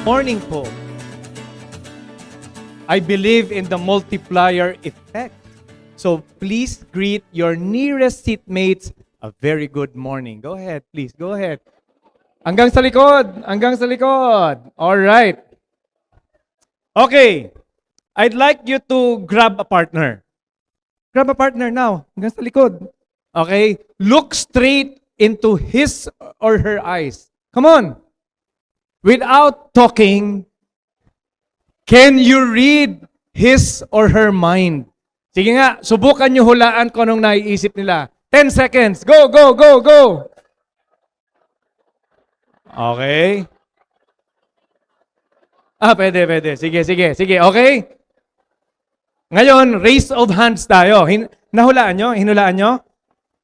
Morning po. I believe in the multiplier effect. So please greet your nearest seatmates a very good morning. Go ahead, please. Go ahead. Hanggang sa likod. Hanggang sa likod. All right. Okay. I'd like you to grab a partner. Grab a partner now. Hanggang sa likod. Okay? Look straight into his or her eyes. Come on. Without talking, can you read his or her mind? Sige nga, subukan nyo hulaan kung anong naiisip nila. 10 seconds. Go, go, go, go. Okay. Pwede. Sige. Okay? Ngayon, raise of hands tayo. Nahulaan nyo? Hinulaan nyo?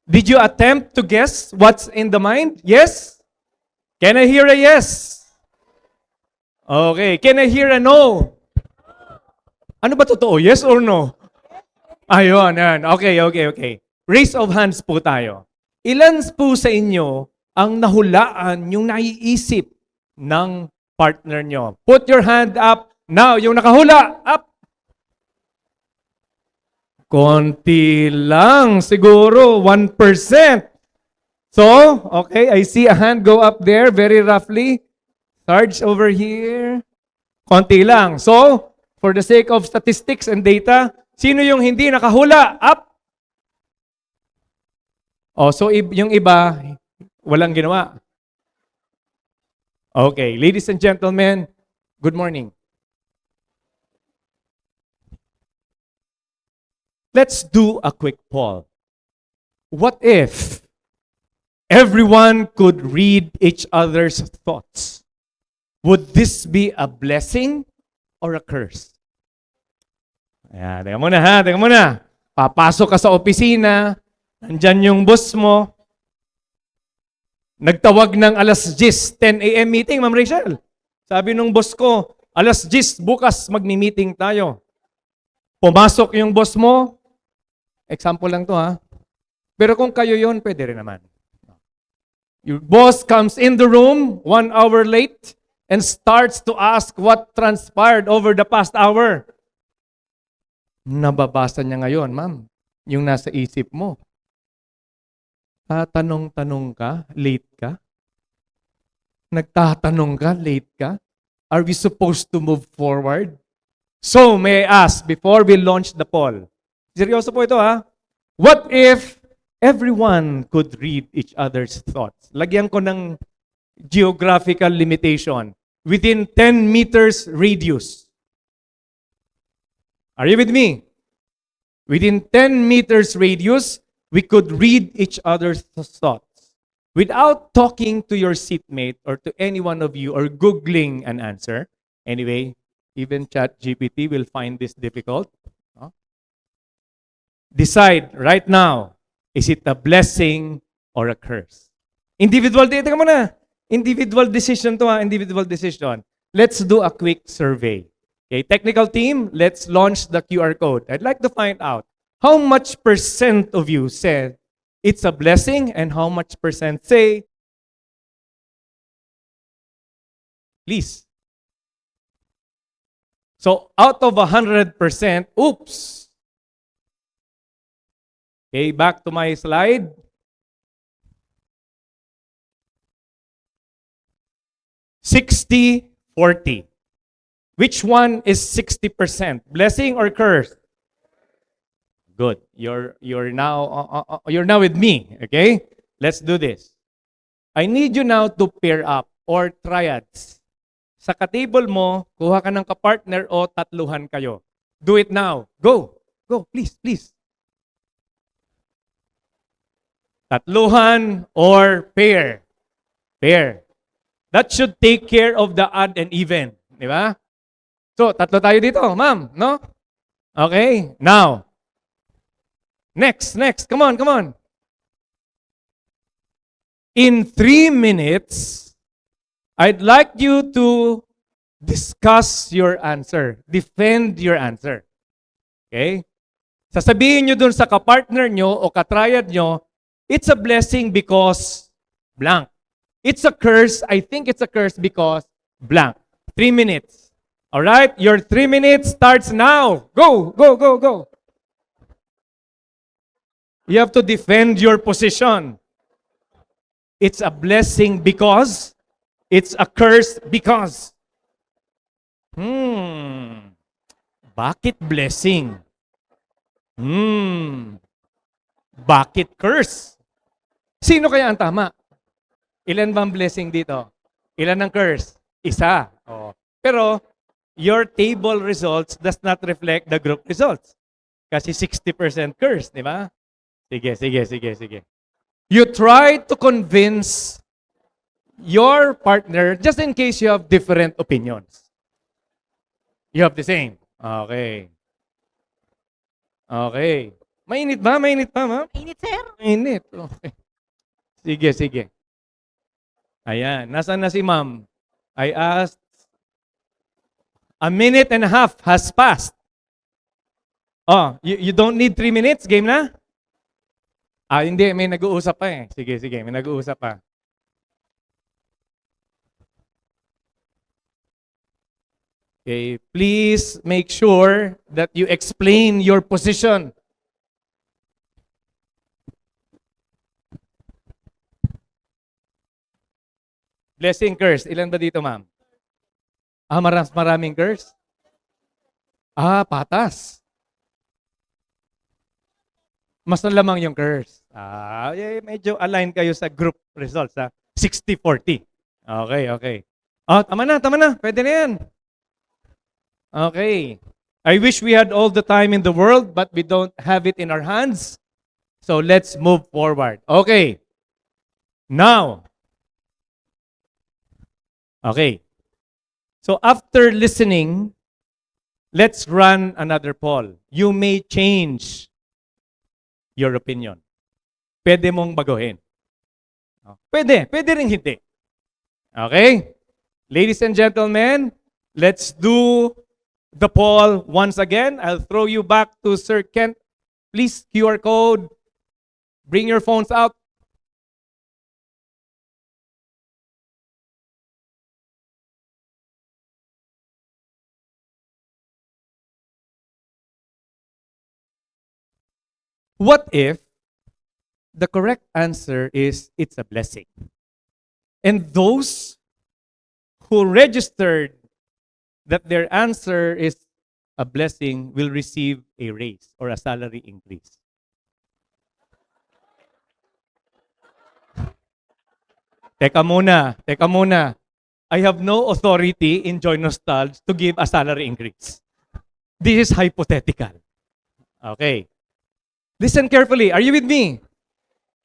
Did you attempt to guess what's in the mind? Yes? Can I hear a yes? Okay. Can I hear a no? Ano ba totoo? Yes or no? Ayun. Okay. Raise of hands po tayo. Ilan po sa inyo ang nahulaan yung naiisip ng partner nyo? Put your hand up. Now, yung nakahula, up. Konti lang. Siguro, 1%. So, okay, I see a hand go up there very roughly. Sarge over here. Konti lang. So, for the sake of statistics and data, sino yung hindi nakahula? Up. So yung iba, walang ginawa. Okay, ladies and gentlemen, good morning. Let's do a quick poll. What if everyone could read each other's thoughts? Would this be a blessing or a curse? Ayan, teka muna. Papasok ka sa opisina, nandyan yung boss mo, nagtawag ng alas 10 a.m. meeting, Ma'am Rachel. Sabi nung boss ko, alas 10 bukas magni-meeting tayo. Pumasok yung boss mo, example lang to ha, pero kung kayo yon, pwede rin naman. Your boss comes in the room 1 hour late, and starts to ask what transpired over the past hour. Nababasa niya ngayon, ma'am, yung nasa isip mo. Tatanong-tanong ka, late ka? Nagtatanong ka, late ka? Are we supposed to move forward? So, may I ask, before we launch the poll, seryoso po ito ha, what if everyone could read each other's thoughts? Lagyan ko ng geographical limitation. Within 10 meters radius. Are you with me? Within 10 meters radius, we could read each other's thoughts. Without talking to your seatmate or to any one of you or Googling an answer. Anyway, even ChatGPT will find this difficult. Decide right now, is it a blessing or a curse? Individual data ka muna. Individual decision to ha, individual decision. Let's do a quick survey. Okay, technical team, let's launch the QR code. I'd like to find out how much percent of you said it's a blessing and how much percent say, please. So out of 100%, oops. Okay, back to my slide. 60-40. Which one is 60%? Blessing or curse? Good. You're now with me, okay? Let's do this. I need you now to pair up or triads. Sa katable mo, kuha ka ng kapartner o tatluhan kayo. Do it now. Go, please. Tatluhan or pair. That should take care of the odd and even. Di ba? So, tatlo tayo dito, ma'am. No? Okay. Now. Next. Come on. In 3 minutes, I'd like you to discuss your answer. Defend your answer. Okay? Sasabihin nyo dun sa kapartner nyo o katriad nyo, it's a blessing because blank. It's a curse. I think it's a curse because blank. 3 minutes. All right? Your 3 minutes starts now. Go, go, go, go. You have to defend your position. It's a blessing because, it's a curse because. Bakit blessing? Bakit curse? Sino kaya ang tama? Ilan bang blessing dito? Ilan ang curse? Isa. Oh. Pero, your table results does not reflect the group results. Kasi 60% curse, di ba? Sige. You try to convince your partner just in case you have different opinions. You have the same. Okay. Mainit ba? Mainit pa, ma'am? Init, sir. Mainit. Okay. Sige. Ayan. Nasaan na si ma'am? I asked. A minute and a half has passed. Oh, you don't need 3 minutes? Game na? Hindi. May nag-uusap pa eh. Sige. May nag-uusap pa. Okay, please make sure that you explain your position. Blessing, curse. Ilan ba dito, ma'am? Maraming curse? Patas. Mas lamang yung curse. Medyo align kayo sa group results. 60-40. Okay. Tama na. Pwede na yan. Okay. I wish we had all the time in the world, but we don't have it in our hands. So let's move forward. Okay. Now. Okay. So after listening, let's run another poll. You may change your opinion. Pwede mong baguhin. Pwede rin hindi. Okay? Ladies and gentlemen, let's do the poll once again. I'll throw you back to Sir Kent. Please, QR code. Bring your phones out. What if the correct answer is it's a blessing? And those who registered that their answer is a blessing will receive a raise or a salary increase. Teka muna. I have no authority in Joy Nostalgia to give a salary increase. This is hypothetical. Okay. Listen carefully. Are you with me?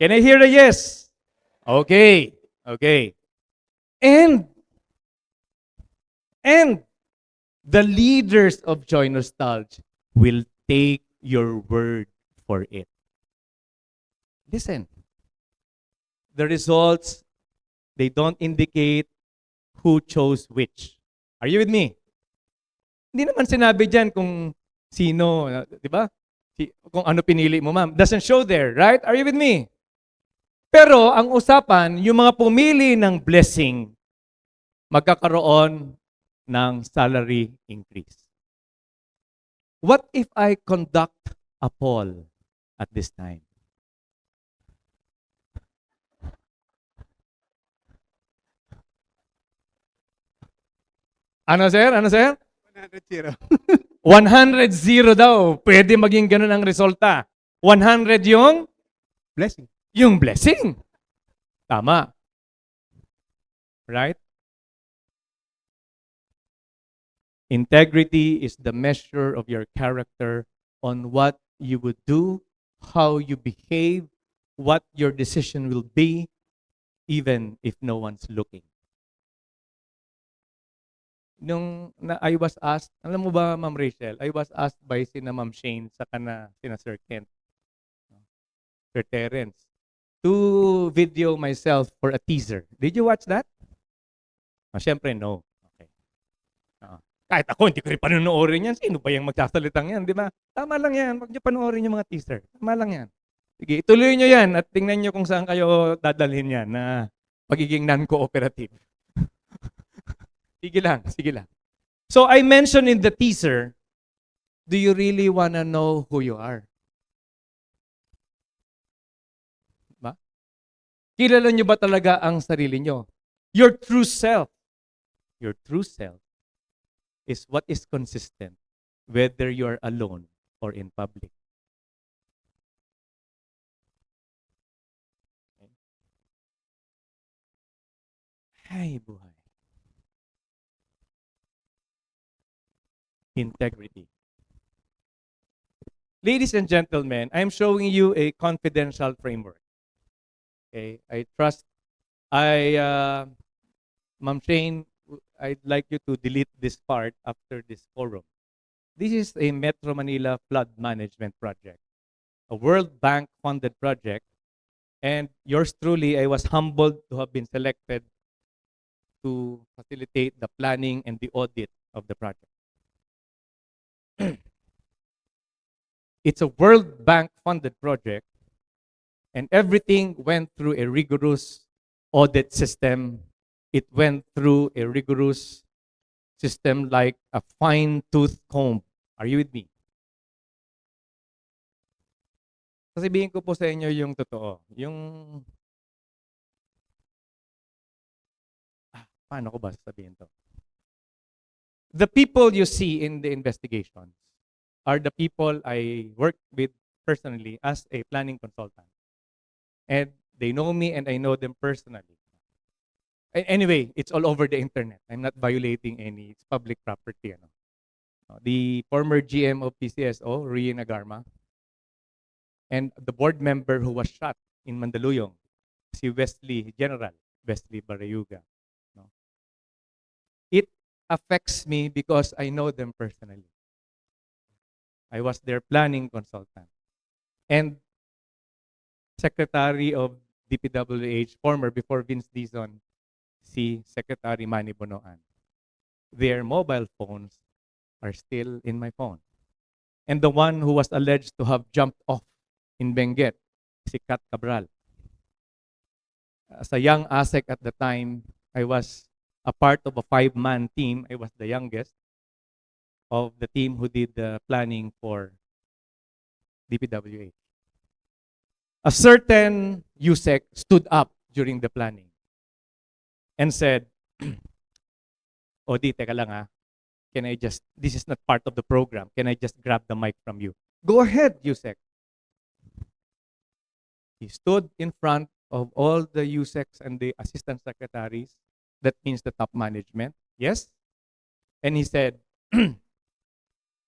Can I hear a yes? Okay. And the leaders of Joy Nostalgia will take your word for it. Listen. The results, they don't indicate who chose which. Are you with me? Hindi naman sinabi dyan kung sino, di ba? Kung ano pinili mo, ma'am. Doesn't show there, right? Are you with me? Pero ang usapan, yung mga pumili ng blessing, magkakaroon ng salary increase. What if I conduct a poll at this time? Ano, sir? 100-0. 100-0 daw. Pwede maging ganun ang resulta. 100 yung? Blessing. Yung blessing. Tama. Right? Integrity is the measure of your character on what you would do, how you behave, what your decision will be, even if no one's looking. I was asked, alam mo ba, Ma'am Rachel, I was asked by sina Ma'am Shane saka sina Sir Kent, Sir Terence, to video myself for a teaser. Did you watch that? Siyempre, no. Okay. Kahit ako, hindi ko rin panonoorin yan. Sino ba yung magsasalitang yan, di ba? Tama lang yan. Huwag niyo panoorin yung mga teaser. Tama lang yan. Sige, ituloy niyo yan at tingnan niyo kung saan kayo dadalhin yan na pagiging non-cooperative. Sige lang, sige lang. So I mentioned in the teaser, do you really wanna know who you are? Ba? Kilala nyo ba talaga ang sarili nyo? Your true self is what is consistent whether you're alone or in public. Ay, buhay. Integrity. Ladies and gentlemen, I'm showing you a confidential framework. Okay, Ma'am Shane, I'd like you to delete this part after this forum. This is a Metro Manila flood management project, a World Bank funded project, and yours truly, I was humbled to have been selected to facilitate the planning and the audit of the project. It's a World Bank funded project, and everything went through a rigorous audit system. It went through a rigorous system like a fine-tooth comb. Are you with me? Sasabihin ko po sa inyo yung totoo. Paano ko ba sasabihin to? The people you see in the investigations are the people I worked with personally as a planning consultant. And they know me and I know them personally. Anyway, it's all over the internet. I'm not violating any public property. The former GM of PCSO, Rian Agarma, and the board member who was shot in Mandaluyong, si General Wesley Barayuga. It affects me because I know them personally. I was their planning consultant. And Secretary of DPWH, former before Vince Dizon, si Secretary Manny Bonoan. Their mobile phones are still in my phone. And the one who was alleged to have jumped off in Benguet, si Kat Cabral. As a young ASEC at the time, I was a part of a 5-man team. I was the youngest of the team who did the planning for DPWH. A certain USEC stood up during the planning and said, Odi, teka lang ha. This is not part of the program. Can I just grab the mic from you? Go ahead, USEC. He stood in front of all the USECs and the assistant secretaries. That means the top management. Yes? And he said,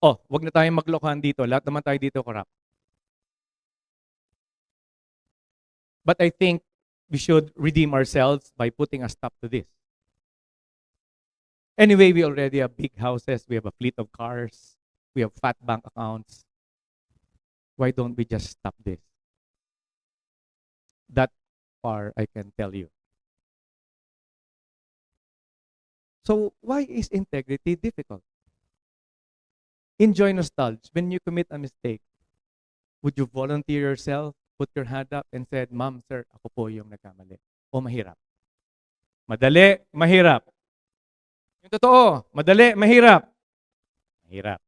wag na tayong maglokohan dito. Lahat naman tayo dito corrupt. But I think we should redeem ourselves by putting a stop to this. Anyway, we already have big houses. We have a fleet of cars. We have fat bank accounts. Why don't we just stop this? That far I can tell you. So why is integrity difficult? Enjoy nostalgia. When you commit a mistake, would you volunteer yourself, put your hand up and said, Ma'am, sir, ako po yung nagkamali? O mahirap? Madali, mahirap. Yung totoo, madali, mahirap. Mahirap.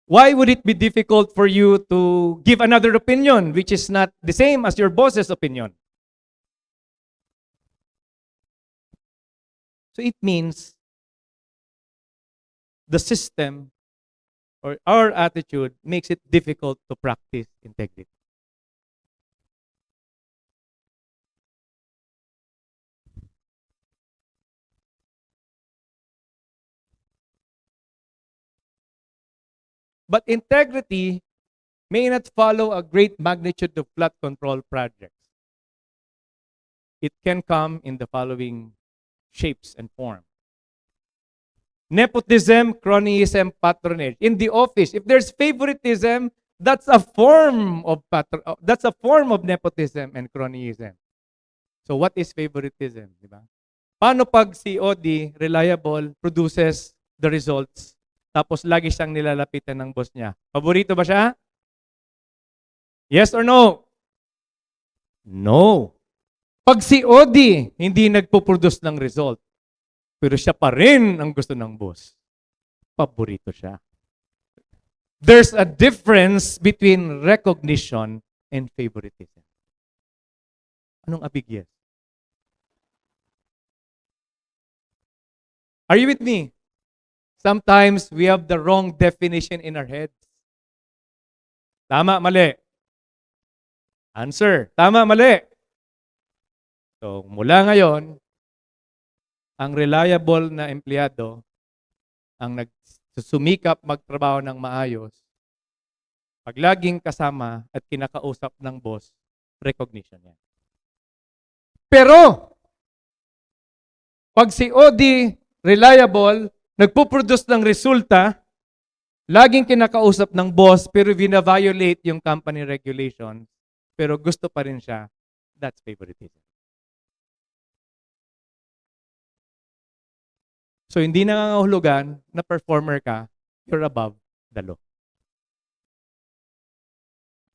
Why would it be difficult for you to give another opinion which is not the same as your boss's opinion? So it means the system or our attitude makes it difficult to practice integrity. But integrity may not follow a great magnitude of flood control projects. It can come in the following shapes and forms. Nepotism, cronyism, patronage. In the office, if there's favoritism, that's a form of nepotism and cronyism. So what is favoritism, di ba? Paano pag si OD, reliable, produces the results, tapos lagi siyang nilalapitan ng boss niya? Paborito ba siya? Yes or no? No. Pag si OD hindi nagpo-produce ng result, pero siya pa rin ang gusto ng boss, paborito siya. There's a difference between recognition and favoritism. Anong abig yes? Are you with me? Sometimes we have the wrong definition in our heads. Tama, mali. Answer, tama, mali. So, mula ngayon, ang reliable na empleyado, ang nagsusumikap magtrabaho ng maayos, pag laging kasama at kinakausap ng boss, recognition yan. Pero, pag si OD reliable, nagpo-produce ng resulta, laging kinakausap ng boss pero vina-violate yung company regulations, pero gusto pa rin siya, that's favoritism. So hindi nangangahulugan na performer ka, you're above the law.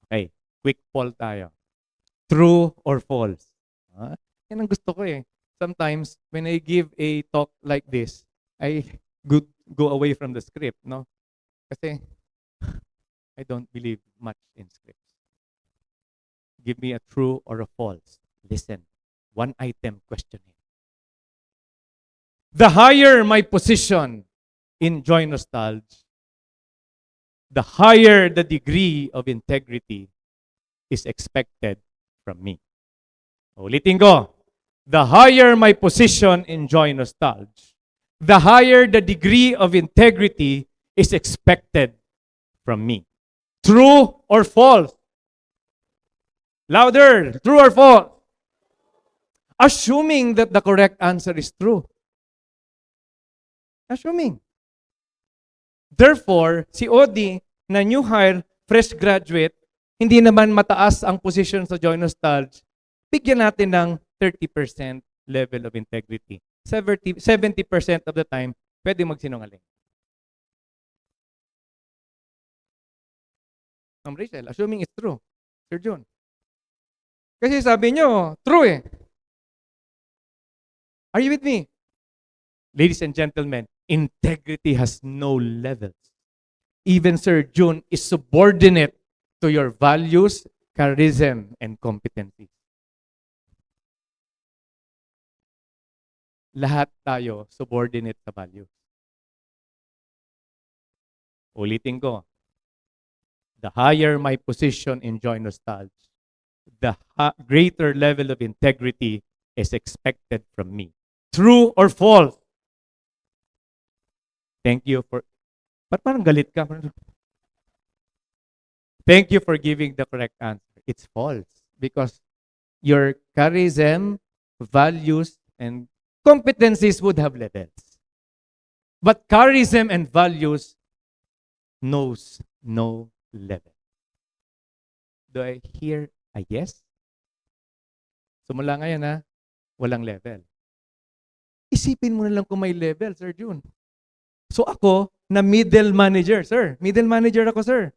Okay, quick poll tayo. True or false? Yan ang gusto ko eh. Sometimes, when I give a talk like this, I go away from the script, no? Kasi, I don't believe much in scripts. Give me a true or a false. Listen, one item questioning. The higher my position in Joy Nostalgia, the higher the degree of integrity is expected from me. Ulitin ko. The higher my position in Joy Nostalgia, the higher the degree of integrity is expected from me. True or false? Louder. True or false? Assuming that the correct answer is true. Assuming. Therefore, si OD na new hire, fresh graduate, hindi naman mataas ang position sa Joy Nostalgia, bigyan natin ng 30% level of integrity. 70% of the time, pwede magsinungaling. Ma'am Rachel, assuming it's true. Sir John. Kasi sabi nyo, true eh. Are you with me? Ladies and gentlemen, integrity has no levels. Even Sir June is subordinate to your values, charism, and competency. Lahat tayo subordinate sa values. Ulitin ko. The higher my position in Joy Nostalgia, the greater level of integrity is expected from me. True or false? Thank you for... Parang galit ka. Thank you for giving the correct answer. It's false. Because your charism, values, and competencies would have levels. But charism and values knows no level. Do I hear a yes? So mula ngayon ha, walang level. Isipin mo na lang kung may level, Sir June. So ako, na middle manager, sir. Middle manager ako, sir.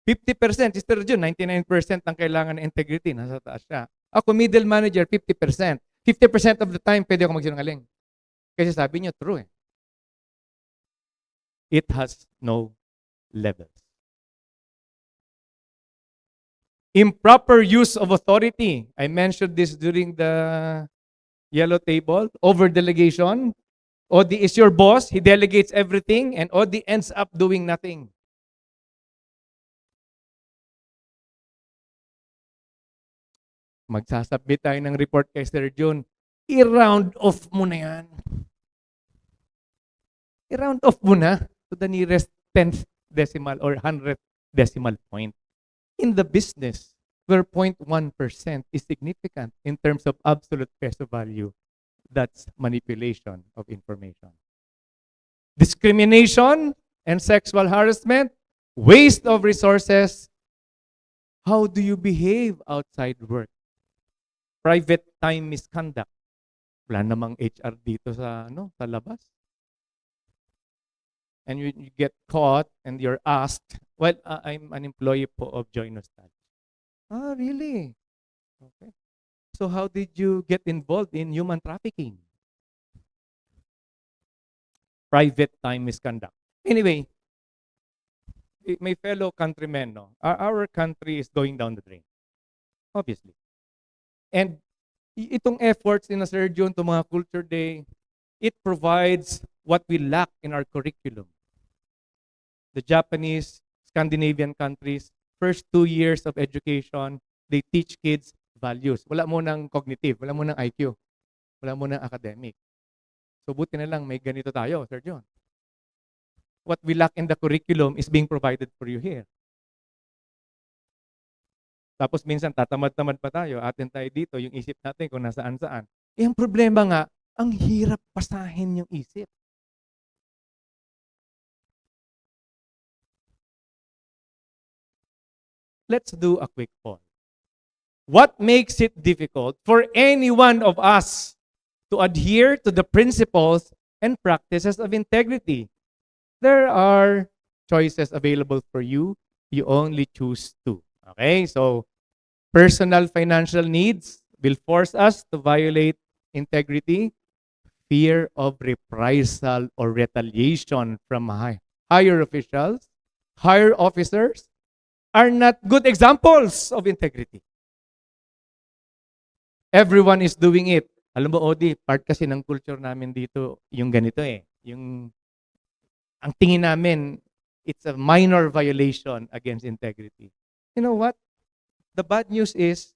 50%, si Sir June, 99% ang kailangan ng integrity. Nasa taas siya. Ako, middle manager, 50%. 50% of the time, pwede ako magsinungaling. Kasi sabi niyo, true eh. It has no levels. Improper use of authority. I mentioned this during the yellow table. Over-delegation. OD is your boss. He delegates everything and OD ends up doing nothing. Magsasubmit tayo ng report kay Sir June. I-round off mo na yan. I-round off mo na to the nearest 10th decimal or 100th decimal point. In the business, where 0.1% is significant in terms of absolute peso value, that's manipulation of information. Discrimination and sexual harassment, waste of resources. How do you behave outside work? Private time misconduct. Wala namang HR dito sa sa labas. And you get caught and you're asked, well, I'm an employee po of Joy Nostalgia. Ah, really? Okay. So how did you get involved in human trafficking? Private time misconduct. Anyway, my fellow countrymen, no, our country is going down the drain. Obviously. And itong efforts ni na Sir John to mga Culture Day, it provides what we lack in our curriculum. The Japanese, Scandinavian countries, first 2 years of education, they teach kids values. Wala mo ng cognitive, wala mo ng IQ, wala mo ng academic. So buti na lang may ganito tayo, Sir John. What we lack in the curriculum is being provided for you here. Tapos minsan tatamad-tamad pa tayo, atin tayo dito, yung isip natin kung nasaan-saan. Eh, ang problema nga, ang hirap pasahin yung isip. Let's do a quick poll. What makes it difficult for any one of us to adhere to the principles and practices of integrity? There are choices available for you. You only choose two. Okay, so personal financial needs will force us to violate integrity. Fear of reprisal or retaliation from higher officials, higher officers, are not good examples of integrity. Everyone is doing it. Alam mo, Odi, part kasi ng culture namin dito, yung ganito eh. Ang tingin namin, it's a minor violation against integrity. You know what? The bad news is,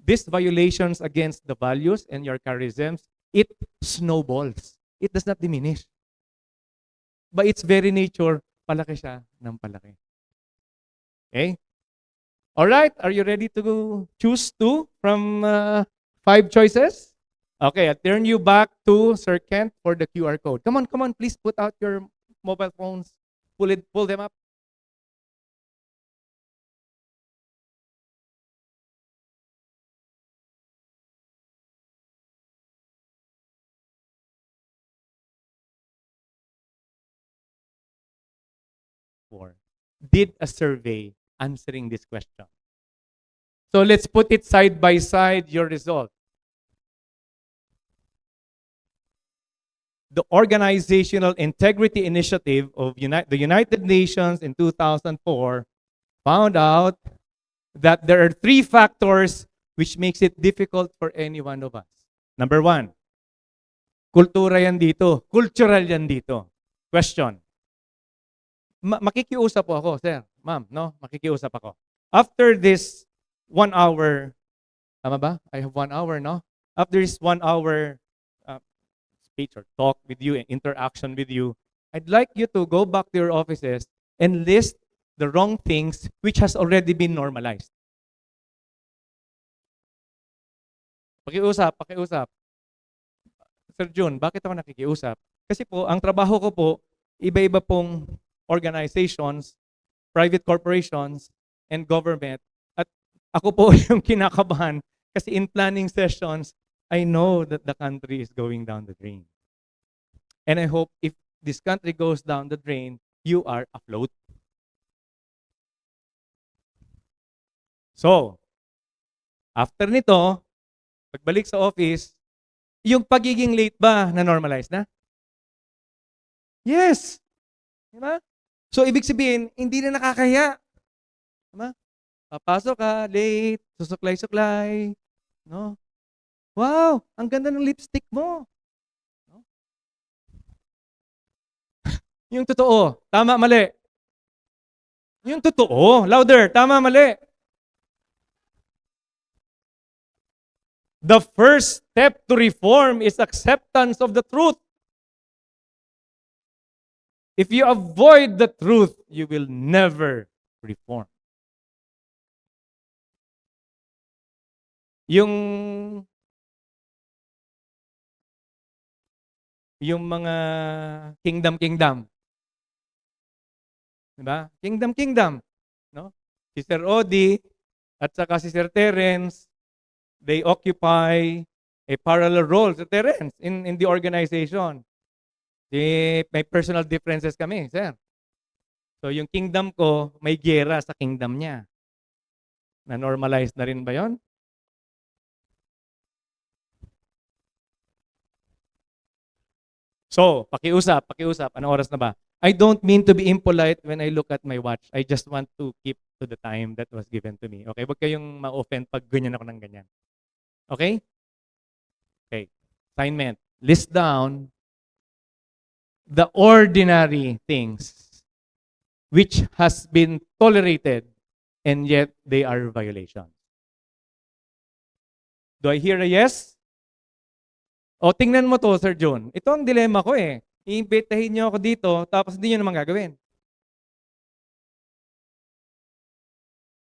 these violations against the values and your charisms, it snowballs. It does not diminish. By its very nature, palaki siya ng palaki. Okay? All right, are you ready to choose two from 5 choices? Okay, I'll turn you back to Sir Kent for the QR code. Come on, please put out your mobile phones. Pull them up. Did a survey answering this question. So let's put it side by side, your result. The Organizational Integrity Initiative of the United Nations in 2004 found out that there are 3 factors which makes it difficult for any one of us. Number 1, kultura yan dito. Cultural yan dito. Question. Makikiusap po ako, sir. Ma'am, no? Makikiusap ako. After this 1 hour, tama ba? I have 1 hour, no? After this 1 hour speech or talk with you and interaction with you, I'd like you to go back to your offices and list the wrong things which has already been normalized. Pakiusap. Sir Jun, bakit ako nakikiusap? Kasi po, ang trabaho ko po, iba-iba pong organizations, private corporations, and government. At ako po yung kinakabahan kasi in planning sessions, I know that the country is going down the drain. And I hope if this country goes down the drain, you are afloat. So, after nito, pagbalik sa office, yung pagiging late ba na normalize na? Yes. Diba? So, ibig sabihin, hindi na nakakahiya. Diba? Papasok ka, late, susuklay-suklay. No? Wow, ang ganda ng lipstick mo. No? Yung totoo, tama, mali. Yung totoo, louder, tama, mali. The first step to reform is acceptance of the truth. If you avoid the truth, you will never reform. Yung mga kingdom. Diba? Kingdom. No? Si Sir Odi at saka si Sir Terence, they occupy a parallel role sa Terence in the organization. May personal differences kami, sir. So yung kingdom ko, may giyera sa kingdom niya. Na-normalize na rin ba yon? So, pakiusap. Anong oras na ba? I don't mean to be impolite when I look at my watch. I just want to keep to the time that was given to me. Okay? Huwag kayong ma-offend pag ganyan ako ng ganyan. Okay? Okay. Assignment. List down the ordinary things which has been tolerated and yet they are violations. Do I hear a yes? O, tingnan mo to, Sir John. Ito ang dilema ko eh. Iimbitahin niyo ako dito, tapos hindi niyo naman gagawin.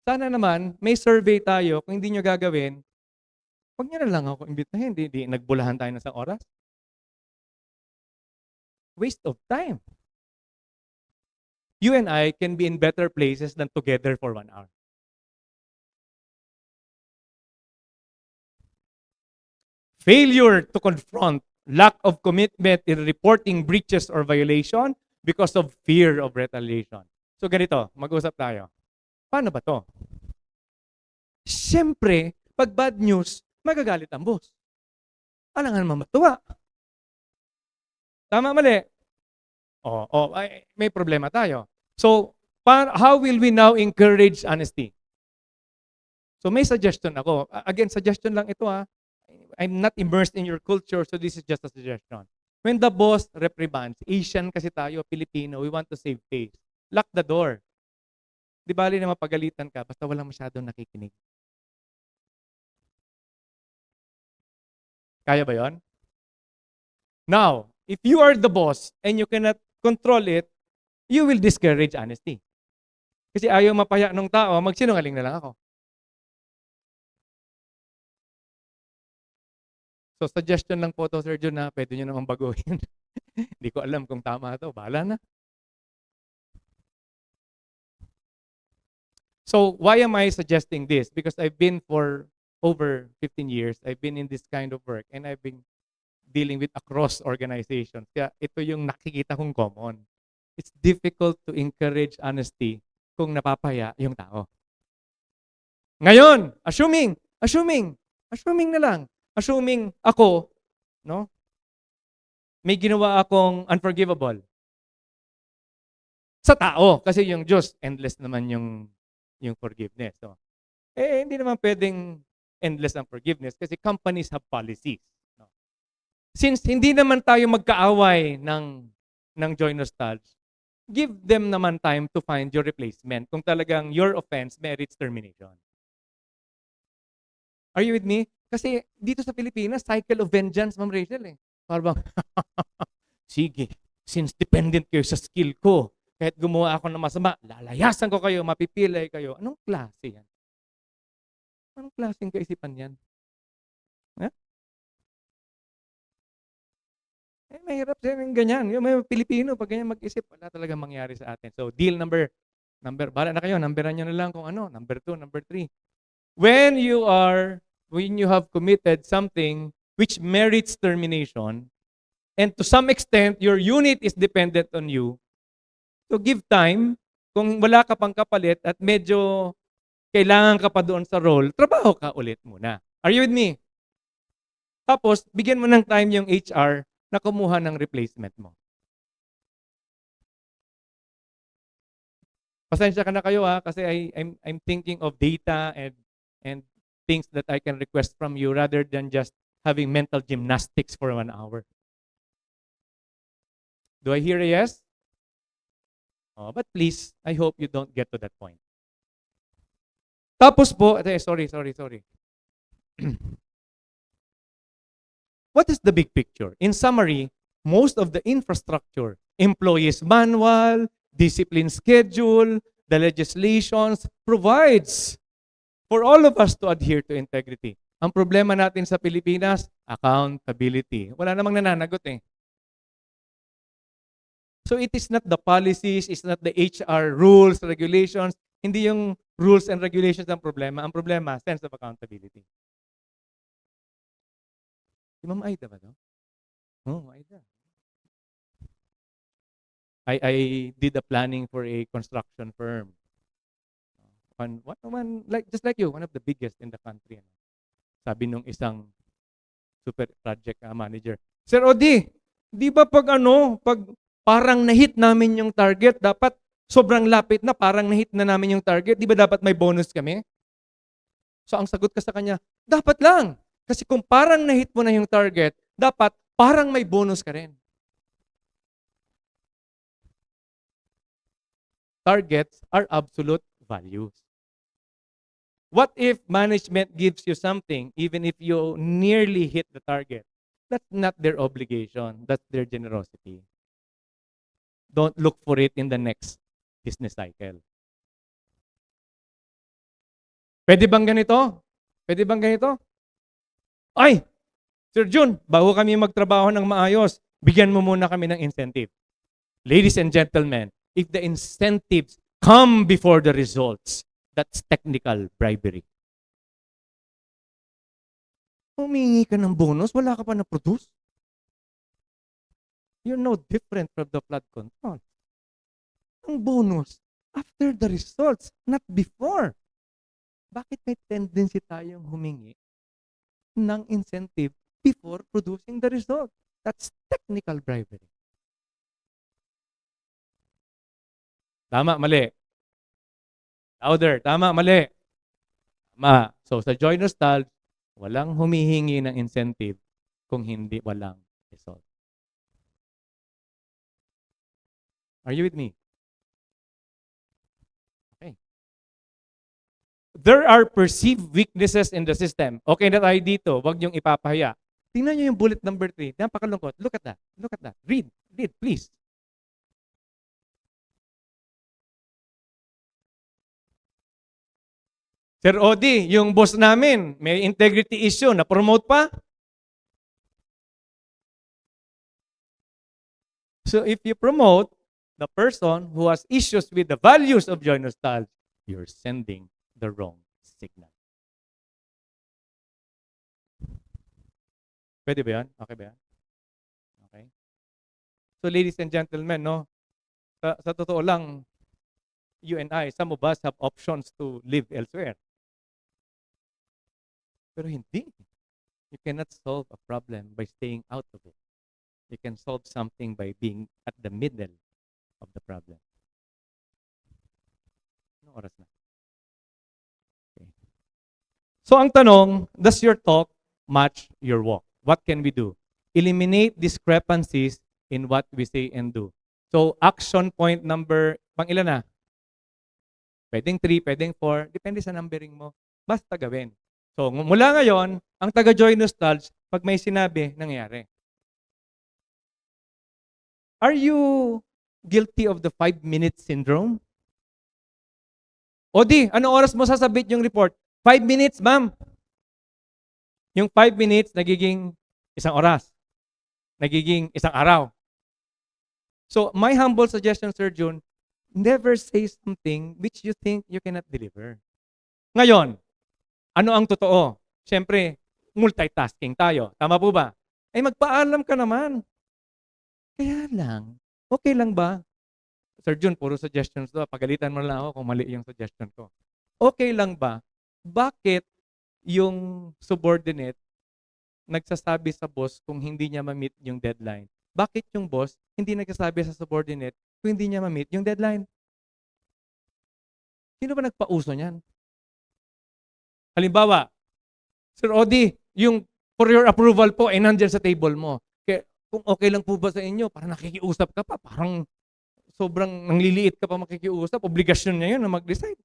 Sana naman, may survey tayo. Kung hindi niyo gagawin, huwag niyo na lang ako imbitahin. Hindi nagbulahan tayo ng isang oras. Waste of time. You and I can be in better places than together for 1 hour. Failure to confront lack of commitment in reporting breaches or violation because of fear of retaliation. So ganito, mag-usap tayo. Paano ba to? Siyempre, pag bad news, magagalit ang boss. Alangan naman matuwa. Tama, mali? May problema tayo. So, how will we now encourage honesty? So may suggestion ako. Again, suggestion lang ito ha. I'm not immersed in your culture, so this is just a suggestion. When the boss reprimands, Asian kasi tayo, Filipino, we want to save face. Lock the door. Di bali na mapagalitan ka, basta walang masyadong nakikinig. Kaya ba yon? Now, if you are the boss and you cannot control it, you will discourage honesty. Kasi ayaw mapaya ng tao, magsinungaling na lang ako. So, suggestion lang po to, Sir John, na pwede nyo naman baguhin. Hindi ko alam kung tama to. Bahala na. So, why am I suggesting this? Because I've been for over 15 years, I've been in this kind of work, and I've been dealing with across organizations. Kaya ito yung nakikita kong common. It's difficult to encourage honesty kung napapaya yung tao. Ngayon, assuming na lang. Assuming ako, no? May ginawa akong unforgivable. Sa tao, kasi yung Diyos, endless naman yung forgiveness. So, hindi naman pwedeng endless ang forgiveness kasi companies have policies. No? Since hindi naman tayo magkaaway ng joint nostalgia, give them naman time to find your replacement kung talagang your offense merits termination. Are you with me? Kasi dito sa Pilipinas, cycle of vengeance, Ma'am Rachel eh. Parang, sige, since dependent kayo sa skill ko, kahit gumawa ako ng masama, lalayasan ko kayo, mapipilay kayo. Anong klase yan? Anong klaseng kaisipan yan? Eh? Mahirap siya ng ganyan. Yung mga Pilipino, pag ganyan mag-isip, wala talaga mangyari sa atin. So, deal number, bahala na kayo, numberan nyo na lang kung ano, number 2, number 3. When you have committed something which merits termination, and to some extent, your unit is dependent on you, so give time. Kung wala ka pang kapalit at medyo kailangan ka pa doon sa role, trabaho ka ulit muna. Are you with me? Tapos, bigyan mo ng time yung HR na kumuha ng replacement mo. Pasensya ka na kayo ha, kasi I'm thinking of data and things that I can request from you rather than just having mental gymnastics for 1 hour. Do I hear a yes? Oh, but please, I hope you don't get to that point. Tapos po, sorry. What is the big picture? In summary, most of the infrastructure, employees manual, discipline schedule, the legislations provides for all of us to adhere to integrity. Ang problema natin sa Pilipinas, accountability. Wala namang nananagot eh. So it is not the policies, it's not the HR rules, regulations. Hindi yung rules and regulations ang problema. Ang problema, sense of accountability. Si Ma'am Aida ba to? Oh, Aida. I did a planning for a construction firm. Just like you, one of the biggest in the country. Sabi nung isang super project manager, Sir Odi, Di ba pag parang na-hit namin yung target, dapat sobrang lapit na, parang na-hit na namin yung target, di ba dapat may bonus kami? So ang sagot ka sa kanya, dapat lang. Kasi kung parang na-hit mo na yung target, dapat parang may bonus ka rin. Targets are absolute values. What if management gives you something even if you nearly hit the target? That's not their obligation. That's their generosity. Don't look for it in the next business cycle. Pwede bang ganito? Pwede bang ganito? Ay, Sir Jun, bago kami magtrabaho ng maayos, bigyan mo muna kami ng incentive. Ladies and gentlemen, if the incentives come before the results, that's technical bribery. Humingi ka ng bonus, wala ka pa na-produce. You're no different from the flood control. Ang bonus, after the results, not before. Bakit may tendency tayong humingi ng incentive before producing the result? That's technical bribery. Tama, mali. Louder, tama, mali. Tama. So sa Joy Nostalgia, walang humihingi ng incentive kung hindi walang result. Are you with me? Okay. There are perceived weaknesses in the system. Okay na tayo dito. Huwag niyong ipapahiya. Tingnan niyo yung bullet number 3. Napakalungkot. Look at that. Look at that. Read. Read, please. Sir Odi, yung boss namin, may integrity issue. Na-promote pa? So if you promote the person who has issues with the values of Joy Nostalgia, you're sending the wrong signal. Pwede ba yan? Okay ba yan? Okay. So ladies and gentlemen, no, sa totoo lang, you and I, some of us have options to live elsewhere. Pero hindi. You cannot solve a problem by staying out of it. You can solve something by being at the middle of the problem. Anong oras na? Okay. So ang tanong, does your talk match your walk? What can we do? Eliminate discrepancies in what we say and do. So action point number, pang ilan na? Pwedeng 3, pwedeng 4, depende sa numbering mo. Basta gawin. So mula ngayon, ang taga-Joy Nostalgia, pag may sinabi, nangyayari. Are you guilty of the 5-minute syndrome? Odi, anong oras mo sasabit yung report? 5 minutes, ma'am. Yung 5 minutes, nagiging 1 oras. Nagiging 1 araw. So, my humble suggestion, Sir Jun, never say something which you think you cannot deliver. Ngayon, ano ang totoo? Siyempre, multitasking tayo. Tama po ba? Ay magpaalam ka naman. Kaya lang, okay lang ba? Sir Jun, puro suggestions to. Pagalitan mo lang ako kung mali yung suggestion ko. Okay lang ba? Bakit yung subordinate nagsasabi sa boss kung hindi niya ma-meet yung deadline? Bakit yung boss hindi nagsasabi sa subordinate kung hindi niya ma-meet yung deadline? Sino ba nagpauso niyan? Halimbawa, Sir Odi, yung for your approval po ay nandyan sa table mo. Kaya kung okay lang po ba sa inyo, parang nakikiusap ka pa, parang sobrang nangliliit ka pa makikiusap, obligasyon niya yun na mag-decide.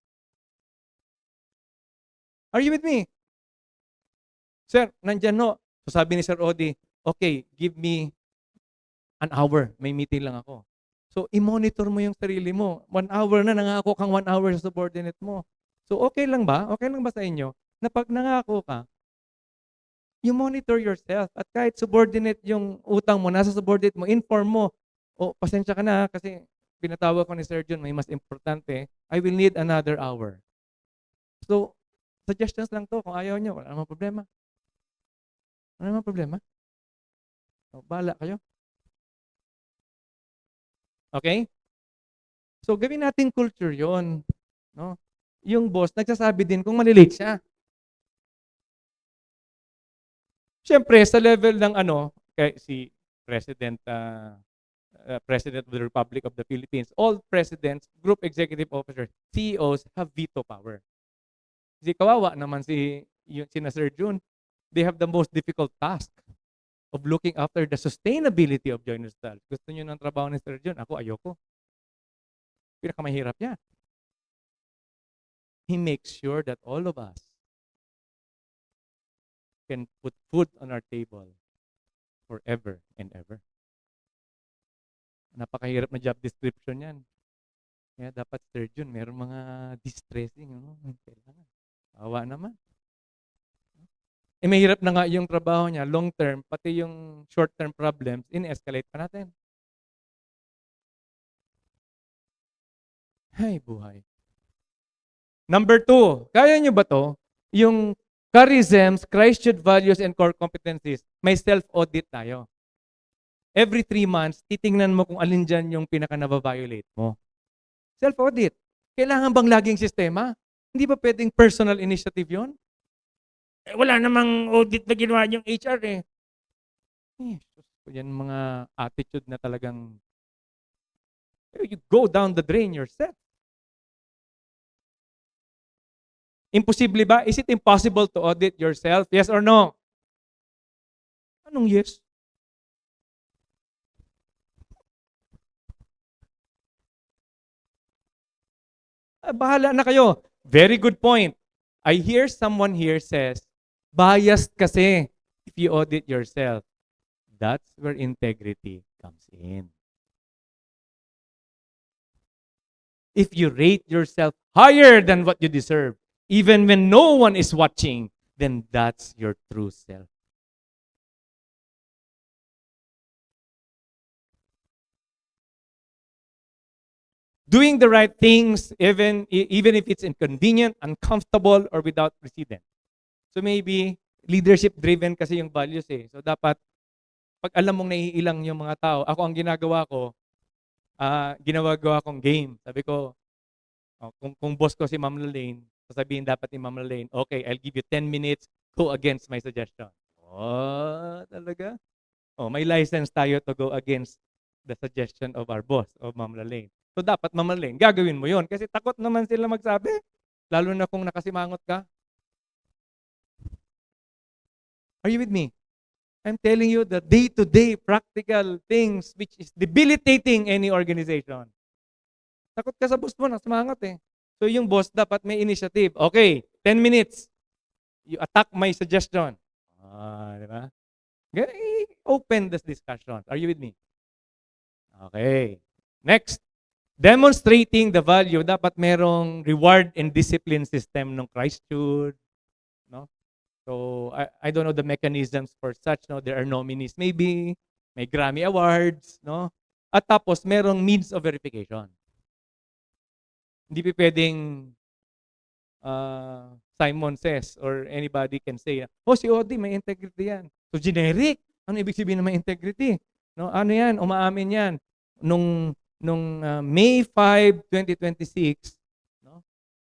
Are you with me? Sir, nandyan no. So sabi ni Sir Odi, okay, give me an hour. May meeting lang ako. So i-monitor mo yung sarili mo. 1 hour na, nangako kang 1 hour sa subordinate mo. So okay lang ba? Okay lang ba sa inyo na pag nangako ka, you monitor yourself. At kahit subordinate yung utang mo, nasa subordinate mo, inform mo. O pasensya ka na kasi pinatawag ko ni Sir Jun, may mas importante. I will need another hour. So, suggestions lang to. Kung ayaw nyo, wala namang problema. Wala namang problema. So, bahala kayo. Okay? So, gawin natin culture yon, no? Yung boss, nagsasabi din kung malilate siya. Siyempre, sa level ng kay si President of the Republic of the Philippines, all presidents, group executive officers, CEOs have veto power. Kasi kawawa naman sina Sir Jun. They have the most difficult task of looking after the sustainability of Joy Nostal. Gusto niyo ng trabaho ni Sir Jun? Ako, ayoko. Pinakamahirap yan. He makes sure that all of us can put food on our table forever and ever. Napakahirap na job description yan. Kaya dapat, Sir Jun, meron mga distressing. Kailangan. Awa naman. Mahirap na nga yung trabaho niya, long term, pati yung short term problems, in-escalate pa natin. Ay, buhay. Number 2, kaya nyo ba to? Yung charisms, Christian values, and core competencies, may self-audit tayo. Every 3 months, titingnan mo kung alin dyan yung pinaka-nababiolate mo. Self-audit. Kailangan bang laging sistema? Hindi ba pwedeng personal initiative yon? Wala namang audit na ginawa yung HR eh. Yan mga attitude na talagang you go down the drain yourself. Imposible ba? Is it impossible to audit yourself? Yes or no? Anong yes? Bahala na kayo. Very good point. I hear someone here says, biased kasi if you audit yourself. That's where integrity comes in. If you rate yourself higher than what you deserve, even when no one is watching, then that's your true self. Doing the right things, even if it's inconvenient, uncomfortable, or without precedent. So maybe, leadership-driven kasi yung values eh. So dapat, pag alam mong naiilang yung mga tao, ako ang ginagawa ko, ginagawa kong game. Sabi ko, kung boss ko si Ma'am Lalaine, sasabihin dapat ni Ma'am Lalaine, okay, I'll give you 10 minutes, go against my suggestion. Oh, talaga? May license tayo to go against the suggestion of our boss, of Ma'am Lalaine. So dapat, Ma'am Lalaine, gagawin mo yon kasi takot naman sila magsabi. Lalo na kung nakasimangot ka. Are you with me? I'm telling you the day-to-day practical things which is debilitating any organization. Takot ka sa boss mo, nakasimangot eh. So yung boss dapat may initiative. Okay, 10 minutes. You attack my suggestion. Di ba? Open this discussion. Are you with me? Okay. Next. Demonstrating the value, dapat merong reward and discipline system ng Christhood. No? So, I don't know the mechanisms for such. No? There are nominees maybe, may Grammy Awards. No? At tapos, merong means of verification. Hindi pa pwedeng Simon says or anybody can say, si Odi, may integrity yan. So, generic. Ano ibig sabihin ng may integrity? No? Ano yan? Umaamin yan. Nung May 5, 2026, no?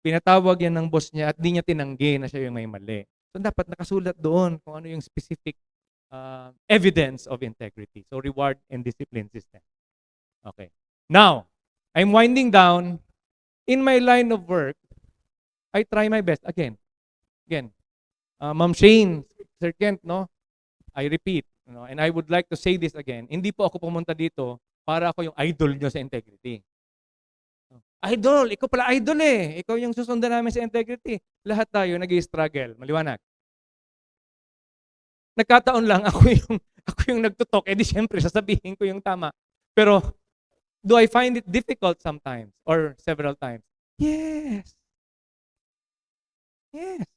Pinatawag yan ng boss niya at di niya tinanggi na siya yung may mali. So dapat nakasulat doon kung ano yung specific evidence of integrity. So reward and discipline system. Okay. Now, I'm winding down. In my line of work, I try my best. Again, Ma'am Shane, Sir Kent, no? I repeat, and I would like to say this again. Hindi po ako pumunta dito para ako yung idol nyo sa integrity. Idol! Ikaw pala idol eh. Ikaw yung susundan namin sa integrity. Lahat tayo nag-i-struggle. Maliwanag. Nagkataon lang ako yung nagtutok. Di syempre, sasabihin ko yung tama. Pero, do I find it difficult sometimes? Or several times? Yes. Yes.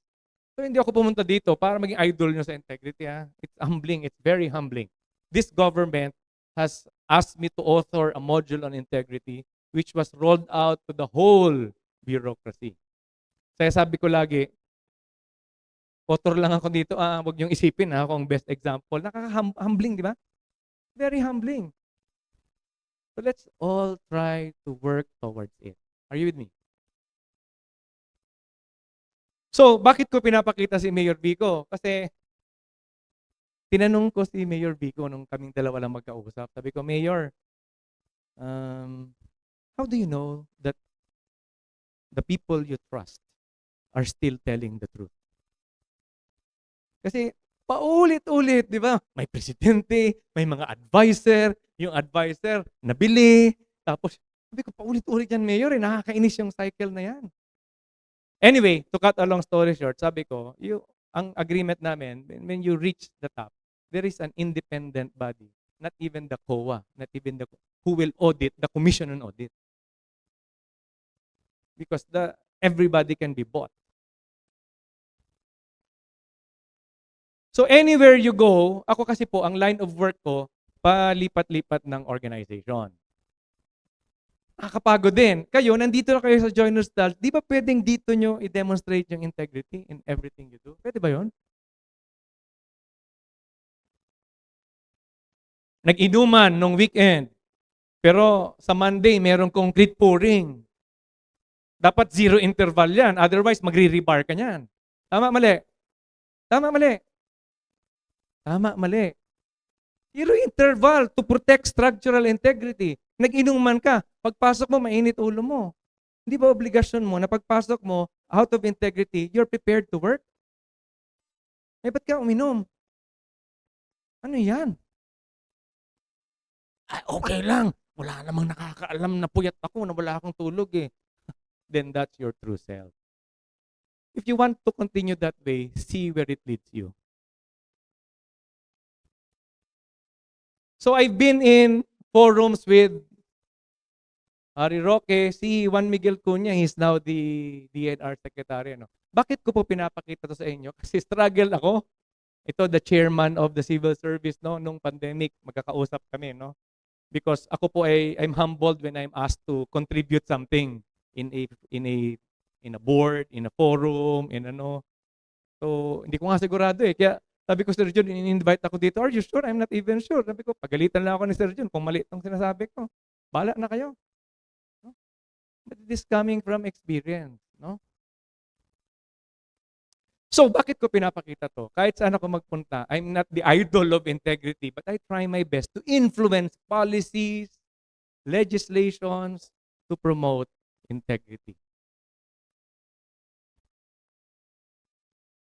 So, hindi ako pumunta dito para maging idol nyo sa integrity. It's humbling. It's very humbling. This government has asked me to author a module on integrity which was rolled out to the whole bureaucracy. Kaya sabi ko lagi, author lang ako dito, wag niyong isipin ako ang best example. Nakaka-humbling, di ba? Very humbling. So let's all try to work towards it. Are you with me? So, bakit ko pinapakita si Mayor Vico? Kasi tinanong ko si Mayor Vico nung kaming dalawa lang magkausap. Sabi ko, Mayor, how do you know that the people you trust are still telling the truth? Kasi paulit-ulit, di ba? May presidente, may mga advisor, yung advisor nabili, tapos sabi ko, paulit-ulit yan, Mayor, nakakainis yung cycle na yan. Anyway, to cut a long story short, sabi ko, ang agreement namin, when you reach the top, there is an independent body, not even the COA, not even who will audit, the commission on audit. Because everybody can be bought. So anywhere you go, ako kasi po, ang line of work ko, palipat-lipat ng organization. Nakakapagod din. Kayo, nandito na kayo sa Joiners Style, di ba pwedeng dito nyo i-demonstrate yung integrity in everything you do? Pwede ba yun? Nag-inuman nung weekend, pero sa Monday, merong concrete pouring. Dapat zero interval yan. Otherwise, magre-rebar ka niyan. Tama, mali? Tama, mali? Tama, mali. Zero interval to protect structural integrity. Nag-inuman ka, pagpasok mo, mainit ulo mo. Hindi ba obligasyon mo na pagpasok mo, out of integrity, you're prepared to work? Eh, ba't ka uminom? Ano yan? Ay, okay lang. Wala namang nakakaalam na puyat ako na wala akong tulog eh. Then that's your true self. If you want to continue that way, see where it leads you. So I've been in forums with Harry Roque, si Juan Miguel Cunha, he's now the DNR Secretary. No? Bakit ko po pinapakita to sa inyo? Kasi struggle ako. Ito, the chairman of the civil service, no, nung pandemic, magkakausap kami, no? Because ako po I'm humbled when I'm asked to contribute something in a board, in a forum, in ano. So, hindi ko nga sigurado eh. Kaya sabi ko, Sir John, in-invite ako dito. Are you sure? I'm not even sure. Sabi ko, pagalitan lang ako ni Sir John kung mali itong sinasabi ko. Bahala na kayo. No? But it is coming from experience. No? So, bakit ko pinapakita to? Kahit saan ako magpunta, I'm not the idol of integrity, but I try my best to influence policies, legislations, to promote integrity.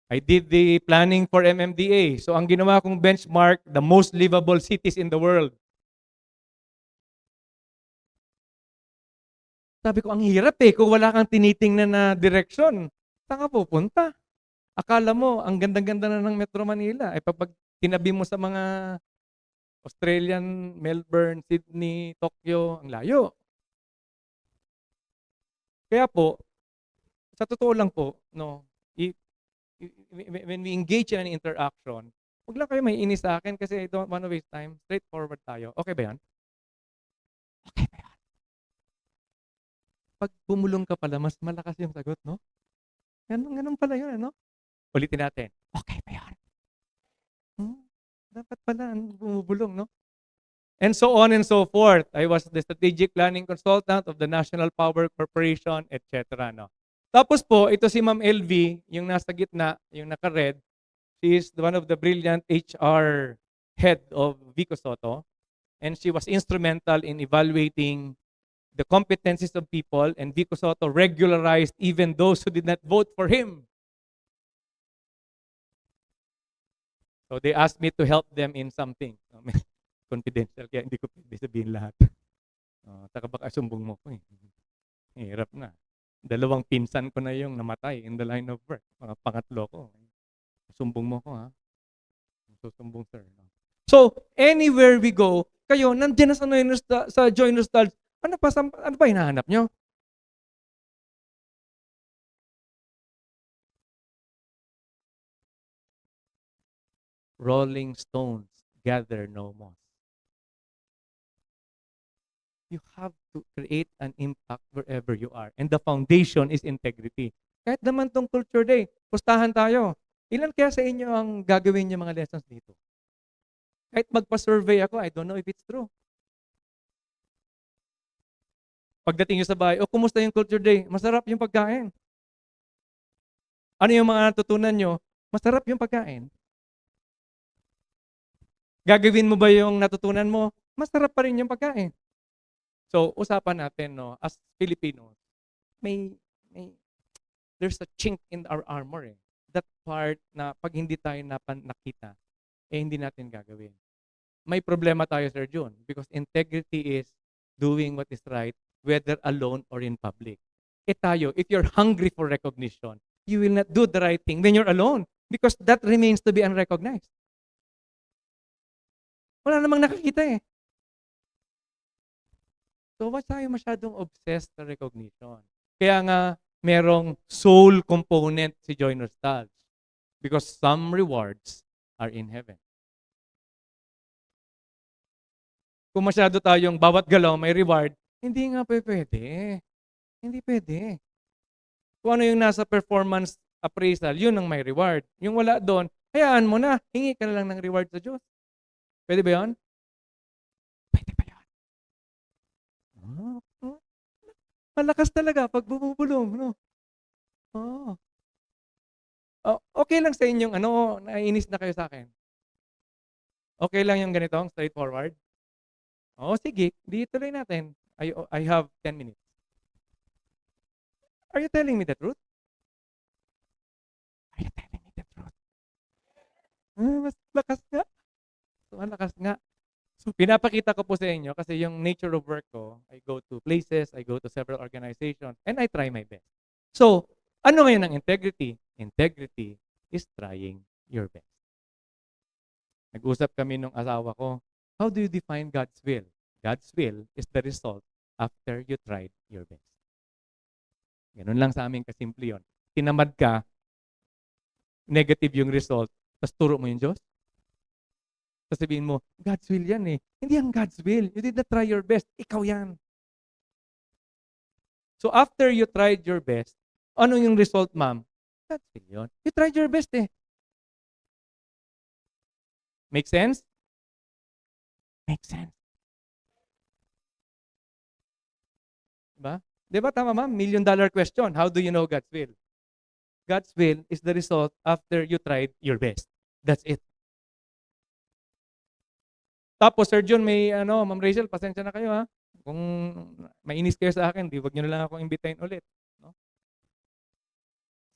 I did the planning for MMDA. So, ang ginawa kong benchmark, the most livable cities in the world. Sabi ko, ang hirap eh, kung wala kang tinitingnan na direksyon. Saan ka pupunta? Akala mo, ang ganda-ganda na ng Metro Manila. Ay pag tinabi mo sa mga Australian, Melbourne, Sydney, Tokyo, ang layo. Kaya po, sa totoo lang po, no, when we engage in an interaction, huwag lang kayo may inis sa akin kasi I don't want to waste time. Straightforward tayo. Okay ba yan? Okay ba yan? Pag bumulong ka pala, mas malakas yung sagot, no? Ganun pala yun, ano? Ulitin natin. Okay ba yan? Dapat pala bumubulong, no? And so on and so forth. I was the strategic planning consultant of the National Power Corporation, etc. No? Tapos po, ito si Ma'am LV, yung nasa gitna, yung naka-red. She is one of the brilliant HR head of Vico Soto. And she was instrumental in evaluating the competencies of people, and Vico Soto regularized even those who did not vote for him. So they asked me to help them in something. Confidential, kaya hindi ko pwede sabihin lahat. Taka baka sumbong mo ko eh. Hirap na. 2 pinsan ko na yung namatay in the line of work. Mga pangatlo ko. Sumbong mo ko ha. Susumbong sir. So, anywhere we go, kayo, nandiyan na sa Joiners Style, ano pa hinahanap nyo? Rolling stones gather no moss. You have to create an impact wherever you are. And the foundation is integrity. Kahit naman tong Culture Day, pustahan tayo. Ilan kaya sa inyo ang gagawin niyo mga lessons dito? Kahit magpa-survey ako, I don't know if it's true. Pagdating nyo sa bahay, kumusta yung Culture Day? Masarap yung pagkain. Ano yung mga natutunan nyo? Masarap yung pagkain. Gagawin mo ba yung natutunan mo? Masarap pa rin yung pagkain. So, usapan natin, no, as Filipinos, may there's a chink in our armor eh. That part na pag hindi tayo nakita, hindi natin gagawin. May problema tayo, Sir John, because integrity is doing what is right, whether alone or in public. Tayo, if you're hungry for recognition, you will not do the right thing when you're alone because that remains to be unrecognized. Wala namang nakakita eh. So, wag tayo masyadong obsessed sa recognition. Kaya nga, merong soul component si Joy Nostalgia because some rewards are in heaven. Kung masyado tayong bawat galaw may reward, hindi nga pwede. Hindi pwede. Kung ano yung nasa performance appraisal, yun ang may reward. Yung wala doon, hayaan mo na. Hingi ka na lang ng reward sa Diyos. Pwede ba yun? Pwede ba yun? Malakas talaga pag bumubulong. No? Okay lang sa inyong naiinis na kayo sa akin. Okay lang yung ganitong straightforward? Sige. Di tuloy natin. I have 10 minutes. Are you telling me the truth? Are you telling me the truth? Mas lakas nga. Malakas nga. So, pinapakita ko po sa inyo kasi yung nature of work ko, I go to places, I go to several organizations, and I try my best. So, ano ngayon ang integrity? Integrity is trying your best. Nag-usap kami nung asawa ko, how do you define God's will? God's will is the result after you tried your best. Ganun lang sa amin kasimple yun. Tinamad ka, negative yung result, tapos turo mo yung Diyos? Sasabihin mo, God's will yan eh. Hindi ang God's will. You did not try your best. Ikaw yan. So after you tried your best, ano yung result, ma'am? God's will yun. You tried your best eh. Make sense? Make sense. Diba? Diba tama, ma'am? $1 million question. How do you know God's will? God's will is the result after you tried your best. That's it. Tapos, Sir John, Ma'am Rachel, pasensya na kayo ha. Kung mainis kayo sa akin, wag nyo na lang akong imbitahin ulit. No?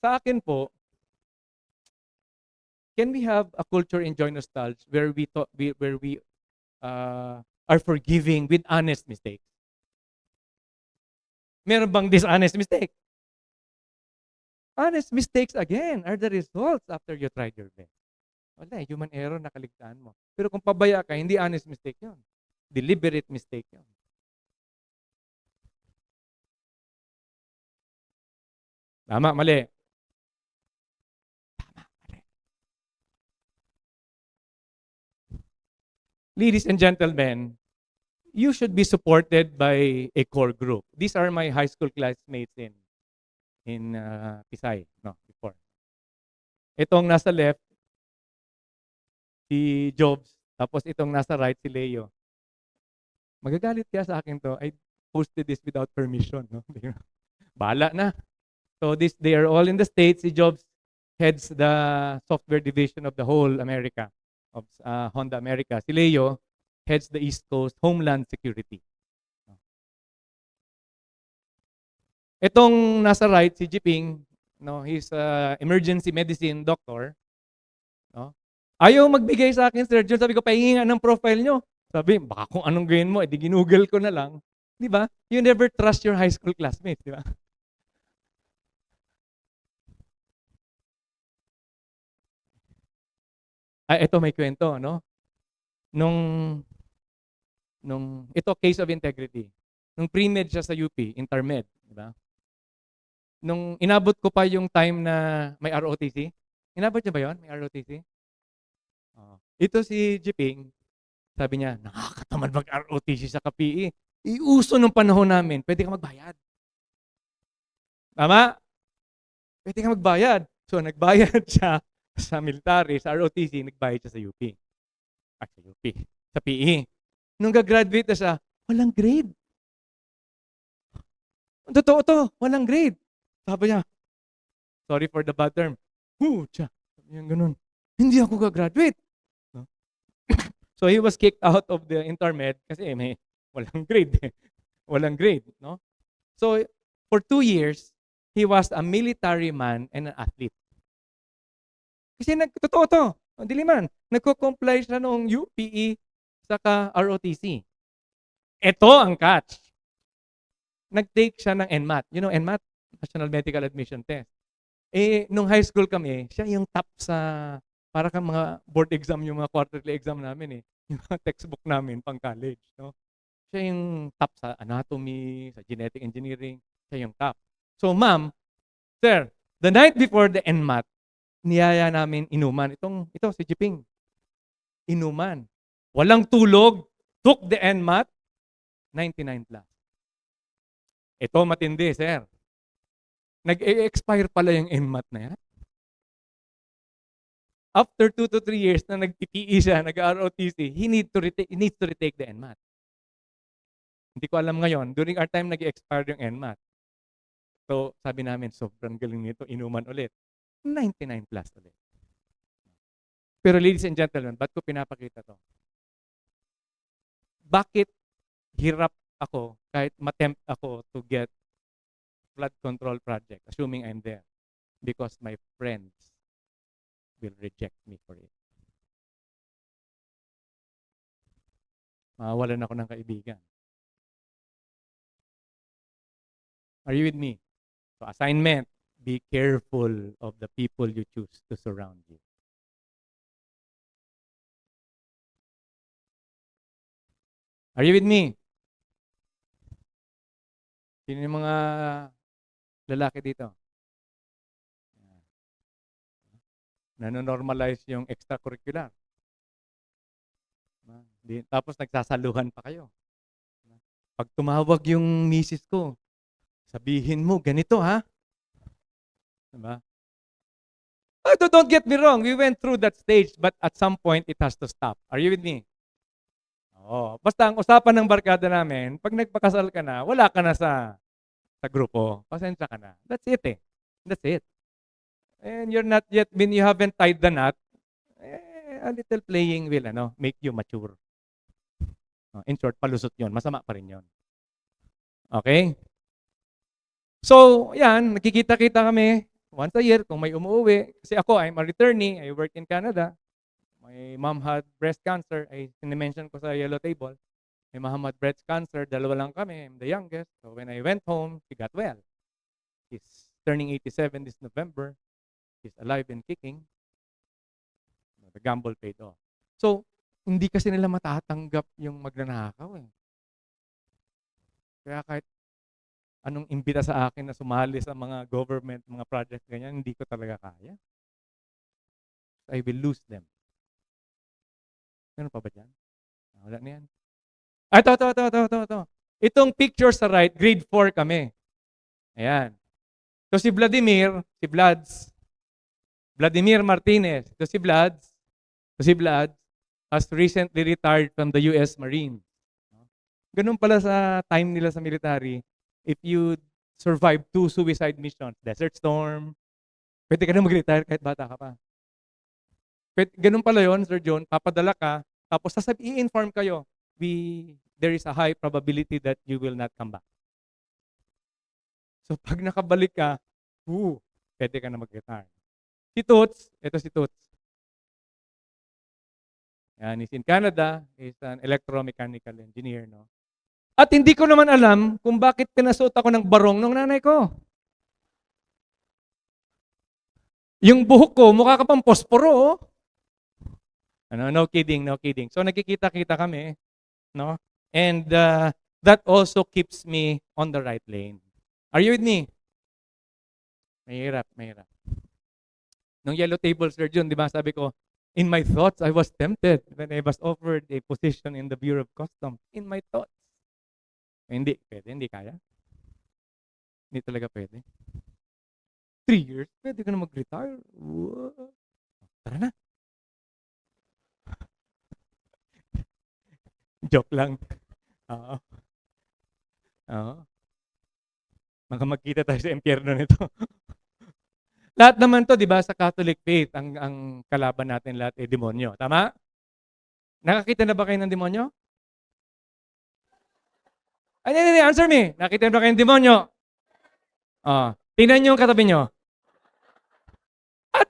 Sa akin po, can we have a culture in Joy Nostalgia where we are forgiving with honest mistakes? Meron bang dishonest mistake? Honest mistakes again are the results after you tried your best. Wala, human error nakaligtaan mo. Pero kung pabaya ka, hindi honest mistake yun. Deliberate mistake yun. Tama, mali. Tama, mali. Ladies and gentlemen, you should be supported by a core group. These are my high school classmates in Pisay, before. Itong nasa left, si Jobs, tapos itong nasa right, si Leo. Magagalit kaya sa akin to, I posted this without permission. No? Bahala na. So they are all in the States. Si Jobs heads the software division of the whole America, of Honda America. Si Leo heads the East Coast Homeland Security. Itong nasa right, si Jiping, he's emergency medicine doctor. No? Ayaw magbigay sa akin, Sir John. Sabi ko, pahingi nga ng profile nyo. Sabi, baka kung anong gawin mo, edi ginugol ko na lang. Di ba? You never trust your high school classmates, di ba? Ito may kwento, no? Ito, case of integrity. Nung pre-med siya sa UP, intermed, di ba? Nung inabot ko pa yung time na may ROTC, inabot niya ba yun? May ROTC? Ito si Jiping, sabi niya, nakakatamad mag-ROTC sa KPE. Iuso nung panahon namin, pwede ka magbayad. Tama? Pwede ka magbayad. So, nagbayad siya sa military, sa ROTC, nagbayad siya sa UP. Sa UP. Sa PE. Nung gagraduate na siya, walang grade. Totoo to, walang grade. Sabi niya, sorry for the bad term. Sabi niya ganun. Hindi ako gagraduate. So he was kicked out of the intermed kasi may walang grade. Walang grade, no? So for 2 years, he was a military man and an athlete. Kasi totoo to, diliman. Nagko-comply siya noong UPE saka ROTC. Ito ang catch. Nag-take siya ng NMAT. You know NMAT? National Medical Admission Test. Nung high school kami, siya yung top sa, para kang mga board exam, yung mga quarterly exam namin yung mga textbook namin pang college. No? Siya yung top sa anatomy, sa genetic engineering, siya yung top. So ma'am, sir, the night before the NMAT, niyaya namin inuman. Ito si Jiping. Inuman. Walang tulog, took the NMAT, 99 plus. Ito matindi, sir. Nag-expire pala yung NMAT na yan. After 2 to 3 years na nag-PTE siya, nag-ROTC, he needs to retake the NMAT. Hindi ko alam ngayon. During our time, nag-expire yung NMAT. So, sabi namin, sobrang galing nito, inuman ulit. 99 plus ulit. Pero ladies and gentlemen, ba't ko pinapakita to? Bakit hirap ako kahit matempt ako to get flood control project, assuming I'm there? Because my friends will reject me for it. Mawawalan ako ng kaibigan. Are you with me? So assignment, be careful of the people you choose to surround you. Are you with me? Sino yung mga lalaki dito? Nanonormalize yung extracurricular. Tapos nagsasaluhan pa kayo. Pag tumawag yung misis ko, sabihin mo, ganito ha? Diba? Don't get me wrong, we went through that stage, but at some point, it has to stop. Are you with me? Basta ang usapan ng barkada namin, pag nagpakasal ka na, wala ka na sa grupo. Pasensya ka na. That's it eh. That's it. And you're not yet, when you haven't tied the knot, a little playing will make you mature. In short, palusot yun. Masama pa rin yun. Okay? So, yan, nakikita-kita kami once a year kung may umuwi. Kasi ako, I'm a returnee. I work in Canada. My mom had breast cancer. I sinimension ko sa yellow table. My mom had breast cancer. Dalawa lang kami. I'm the youngest. So, when I went home, she got well. She's turning 87 this November. She's alive and kicking. The gamble paid off. So, hindi kasi nila matatanggap yung magnanakaw eh. Kaya kahit anong imbita sa akin na sumali sa mga government, mga project ganyan, hindi ko talaga kaya. I will lose them. Ano pa ba dyan? Wala na yan. Ito. Itong picture sa right, grade 4 kami. Ayan. So si Vladimir Martinez, si Vlads has recently retired from the US Marines. Ganun pala sa time nila sa military, if you survive 2 suicide missions, Desert Storm, pwede ka na mag-retire kahit bata ka pa. Ganun pala yon, Sir John, papadala ka, tapos i-inform kayo, there is a high probability that you will not come back. So pag nakabalik ka, pwede ka na mag-retire. Si Toots, ito si Toots. Yan, he's in Canada, he's an electromechanical engineer, no? At hindi ko naman alam kung bakit pinasuot ako ng barong ng nanay ko. Yung buhok ko, mukha ka pang posporo, oh. No kidding. So nakikita-kita kami, no? And that also keeps me on the right lane. Are you with me? Mahirap. Nung yellow table, Sir John, di ba sabi ko, in my thoughts, I was tempted when I was offered a position in the Bureau of Customs. In my thoughts. Hindi kaya. Hindi talaga pwede. 3 years, pwede ka na mag-retire. Tara na. Joke lang. Oo. Baka magkita tayo sa impyerno nito. Lahat naman to, di ba, sa Catholic faith, ang kalaban natin lahat ay demonyo. Tama? Nakakita na ba kayo ng demonyo? Ay, answer me. Nakita na ba kayo ng demonyo? Tingnan niyo yung katabi niyo. At,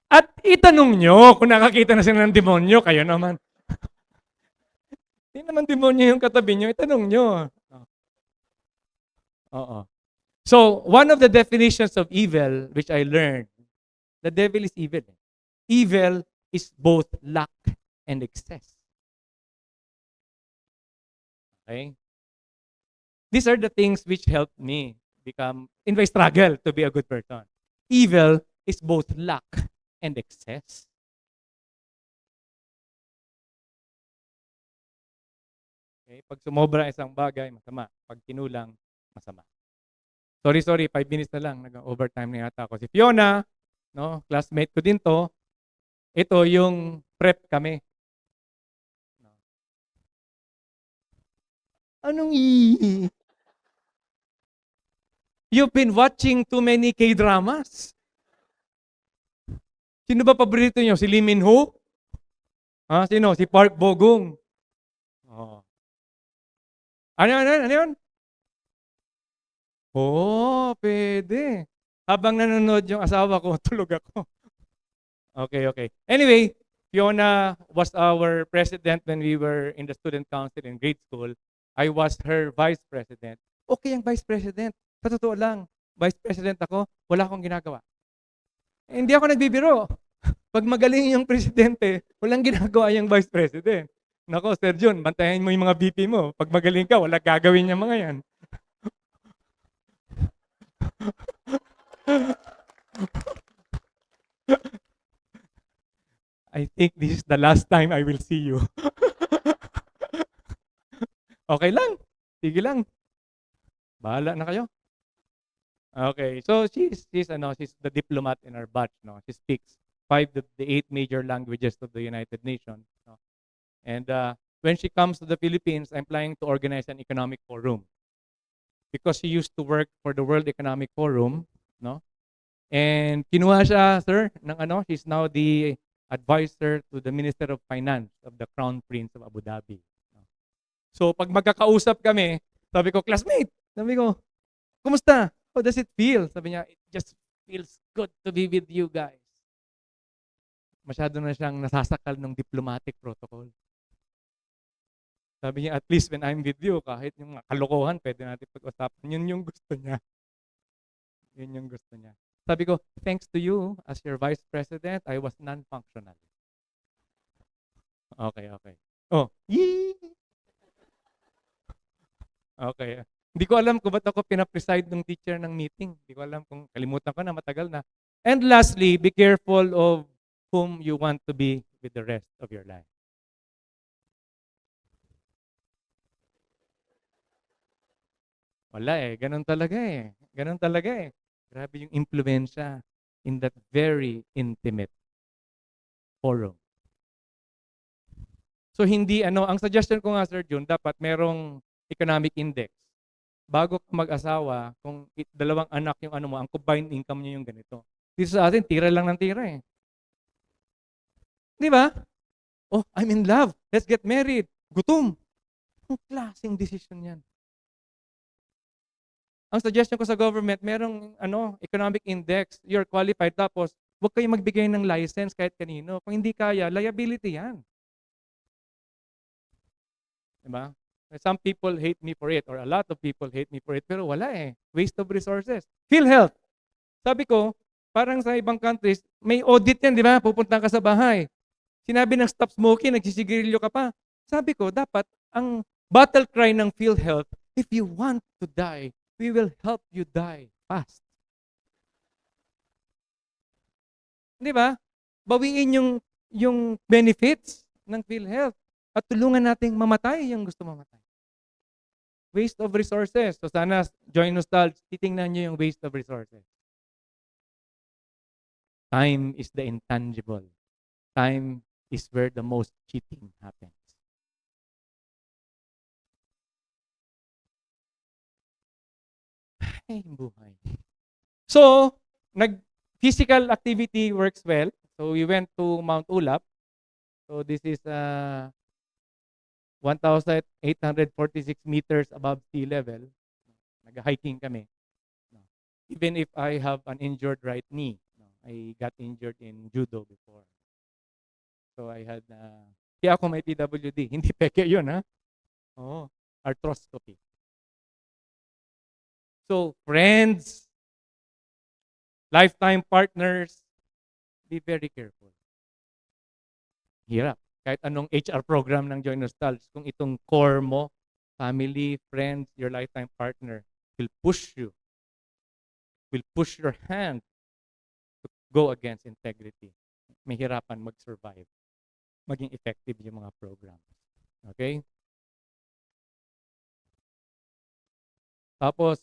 at itanong niyo kung nakakita na sila ng demonyo, kayo naman. Hindi naman demonyo yung katabi niyo, itanong niyo. Oo. So, one of the definitions of evil which I learned, the devil is evil. Evil is both lack and excess. Okay? These are the things which helped me become, in my struggle to be a good person. Evil is both lack and excess. Okay? Pag sumobra isang bagay, masama. Pag kinulang, masama. Sorry, 5 minutes na lang. Nag-overtime na yata ako. Si Fiona, no, classmate ko din to. Ito yung prep kami. Anong You've been watching too many K-dramas. Sino ba paborito niyo? Si Lee Min-ho? Sino? Si Park Bo-gum? Oh. Ano yun? Pwede. Habang nanonood yung asawa ko, tulog ako. Okay. Anyway, Fiona was our president when we were in the student council in grade school. I was her vice president. Okay ang vice president. Sa totoo lang, vice president ako, wala akong ginagawa. Hindi ako nagbibiro. Pag magaling yung presidente, walang ginagawa yung vice president. Nako, Sir John, bantayan mo yung mga VP mo. Pag magaling ka, wala gagawin yung mga yan. I think this is the last time I will see you. Okay lang. Sige lang. Bahala na kayo. Okay. So she's the diplomat in our batch, no. She speaks 5 to the 8 major languages of the United Nations, no? And when she comes to the Philippines, I'm planning to organize an economic forum. Because she used to work for the World Economic Forum, no? And kinuha siya, sir, she's now the advisor to the Minister of Finance of the Crown Prince of Abu Dhabi. So pag magkakausap kami, sabi ko, classmate, sabi ko, kumusta? How does it feel? Sabi niya, it just feels good to be with you guys. Masyado na siyang nasasakal ng diplomatic protocol. Sabi niya, at least when I'm with you, kahit yung kalokohan, pwede natin pag-usapan. Yun yung gusto niya. Yun yung gusto niya. Sabi ko, thanks to you, as your vice president, I was non-functional. Okay. Oh, yee! Okay. Hindi ko alam kung ba't ako pinapreside ng teacher ng meeting. Hindi ko alam kung kalimutan ko na, matagal na. And lastly, be careful of whom you want to be with the rest of your life. Wala ganun talaga Ganun talaga Grabe yung impluwensya in that very intimate forum. So hindi ang suggestion ko nga, Sir Jun, dapat merong economic index. Bago ka mag-asawa, kung dalawang anak yung mo, ang combined income niyo yung ganito. Dito sa atin, tira lang ng tira Di ba? Oh, I'm in love. Let's get married. Gutom. Ang klaseng decision yan. Ang suggestion ko sa government, merong economic index, you're qualified, tapos huwag kayong magbigay ng license kahit kanino. Kung hindi kaya, liability yan. Diba? Some people hate me for it, or a lot of people hate me for it, pero wala Waste of resources. PhilHealth. Sabi ko, parang sa ibang countries, may audit yan, di ba? Pupunta ka sa bahay. Sinabi ng stop smoking, nagsisigarilyo ka pa. Sabi ko, dapat ang battle cry ng PhilHealth, if you want to die, we will help you die fast. Di ba? Bawiin yung benefits ng PhilHealth at tulungan nating mamatay yung gusto mamatay. Waste of resources. So sana, Joy Nostalgia, titingnan nyo yung waste of resources. Time is the intangible. Time is where the most cheating happens. Ay, buhay. So, physical activity works well. So, we went to Mount Ulap. So this is 1,846 meters above sea level. Nag-hiking kami. No. Even if I have an injured right knee, no, I got injured in judo before. So I had, kaya ako may PWD. Hindi peke yun, ha? Oo, arthroscopy. So, friends, lifetime partners, be very careful. Hirap. Kahit anong HR program ng Joy Nostalgia, kung itong core mo, family, friends, your lifetime partner, will push you, will push your hand to go against integrity. Mahirapan mag-survive. Maging effective yung mga program. Okay? Tapos,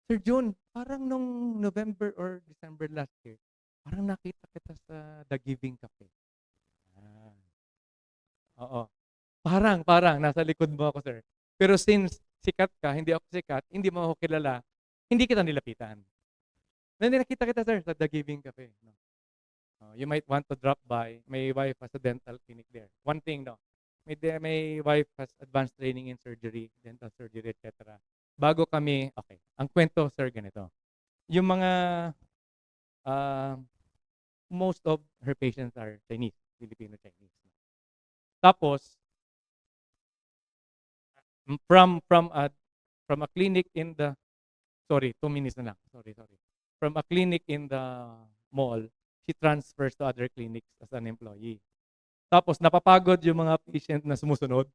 Sir June, parang nung November or December last year, parang nakita kita sa The Giving Cafe. Ah. Oo. Parang, nasa likod mo ako, sir. Pero since sikat ka, hindi ako sikat, hindi mo ako kilala, hindi kita nilapitan. Then nakita kita, sir, sa The Giving Cafe. No? You might want to drop by. My wife has a dental clinic there. One thing, no? My wife has advanced training in surgery, dental surgery, etc. Bago kami, okay. Ang kwento, sir, ganito. Yung mga, most of her patients are Chinese, Filipino-Chinese. Tapos, from a clinic in the, sorry, 2 minutes na lang. Sorry. From a clinic in the mall, she transfers to other clinics as an employee. Tapos, napapagod yung mga patient na sumusunod.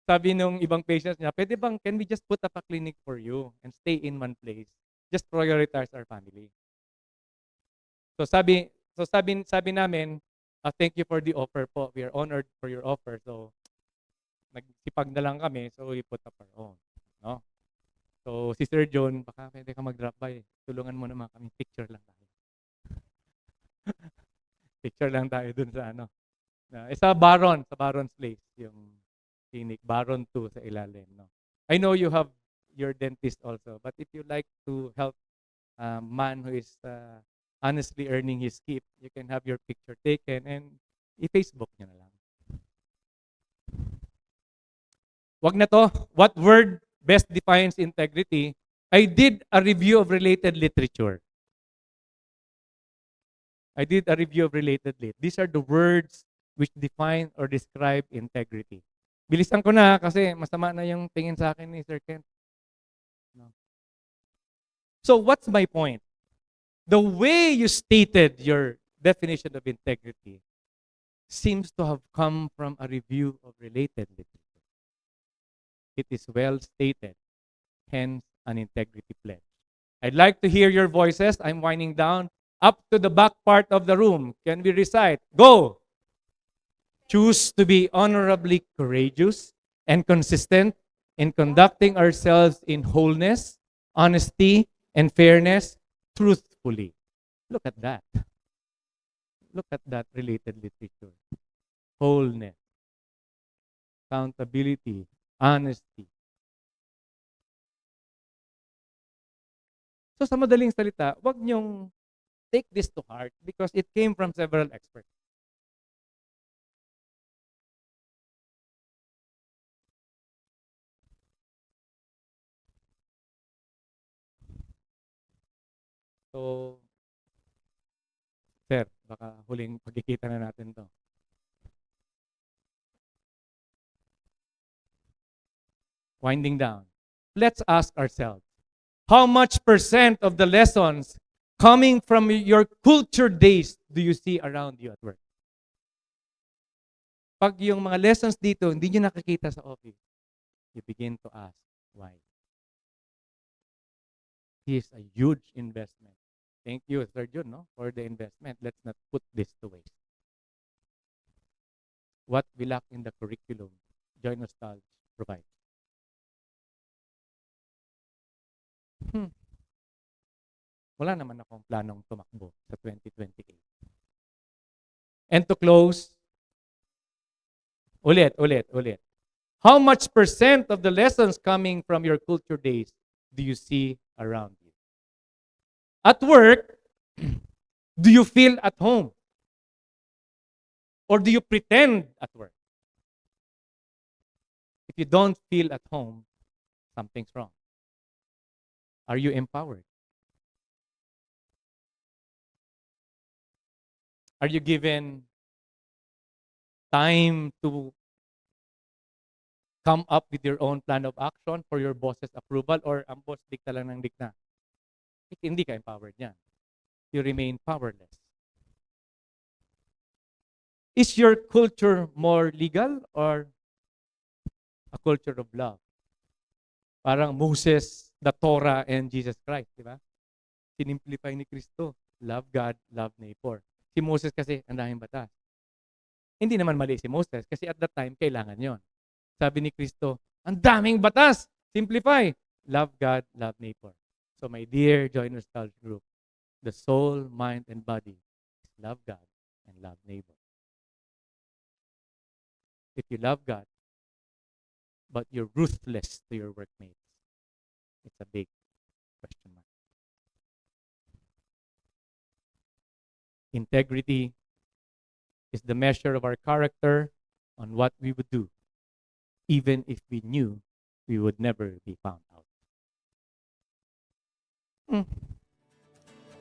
Sabi nung ibang patients niya, pwede bang, can we just put up a clinic for you and stay in one place? Just prioritize our family. So sabi namin, thank you for the offer po. We are honored for your offer. So, nagsipag na lang kami, so we put up our own. No? So, si Sir John, baka pwede ka mag-drop by. Tulungan mo naman kami. Picture lang tayo. Picture lang tayo dun sa ano. Sa Baron's Place, yung clinic, Baron 2 sa ilalim. No? I know you have your dentist also, but if you like to help a man who is honestly earning his keep, you can have your picture taken and i-Facebook nyo na lang. Wag na to. What word best defines integrity? I did a review of related literature. These are the words which define or describe integrity. Bilisan ko na kasi masama na yung tingin sa akin ni Sir Kent. No. So what's my point? The way you stated your definition of integrity seems to have come from a review of related literature. It is well stated, hence an integrity pledge. I'd like to hear your voices. I'm winding down. Up to the back part of the room. Can we recite? Go! Choose to be honorably courageous and consistent in conducting ourselves in wholeness, honesty, and fairness truthfully. Look at that. Look at that related literature. Wholeness, accountability, honesty. So sa madaling salita, wag niyong take this to heart because it came from several experts. So, sir, baka huling pagkikita na natin to. Winding down. Let's ask ourselves, how much % of the lessons coming from your culture days do you see around you at work? Pag yung mga lessons dito, hindi nyo nakikita sa office, you begin to ask, why? It is a huge investment. Thank you, Sir Jun, no, for the investment. Let's not put this to waste. What we lack in the curriculum, Joy Nostalgia provides. Wala naman akong planong tumakbo sa 2028. And to close, ulit. How much % of the lessons coming from your culture days do you see around you? At work, do you feel at home? Or do you pretend at work? If you don't feel at home, something's wrong. Are you empowered? Are you given time to come up with your own plan of action for your boss's approval, or ang boss dikta lang ng dikta? Hindi ka empowered yan. You remain powerless. Is your culture more legal or a culture of love? Parang Moses, the Torah, and Jesus Christ, di ba? Sinimplify ni Kristo. Love God, love neighbor. Si Moses kasi, ang daming batas. Hindi naman mali si Moses kasi at that time, kailangan yon. Sabi ni Kristo, ang daming batas. Simplify. Love God, love neighbor. So my dear Joiners College Group, the soul, mind, and body is love God and love neighbor. If you love God, but you're ruthless to your workmates, it's a big question mark. Integrity is the measure of our character on what we would do, even if we knew we would never be found out.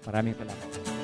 Maraming salamat.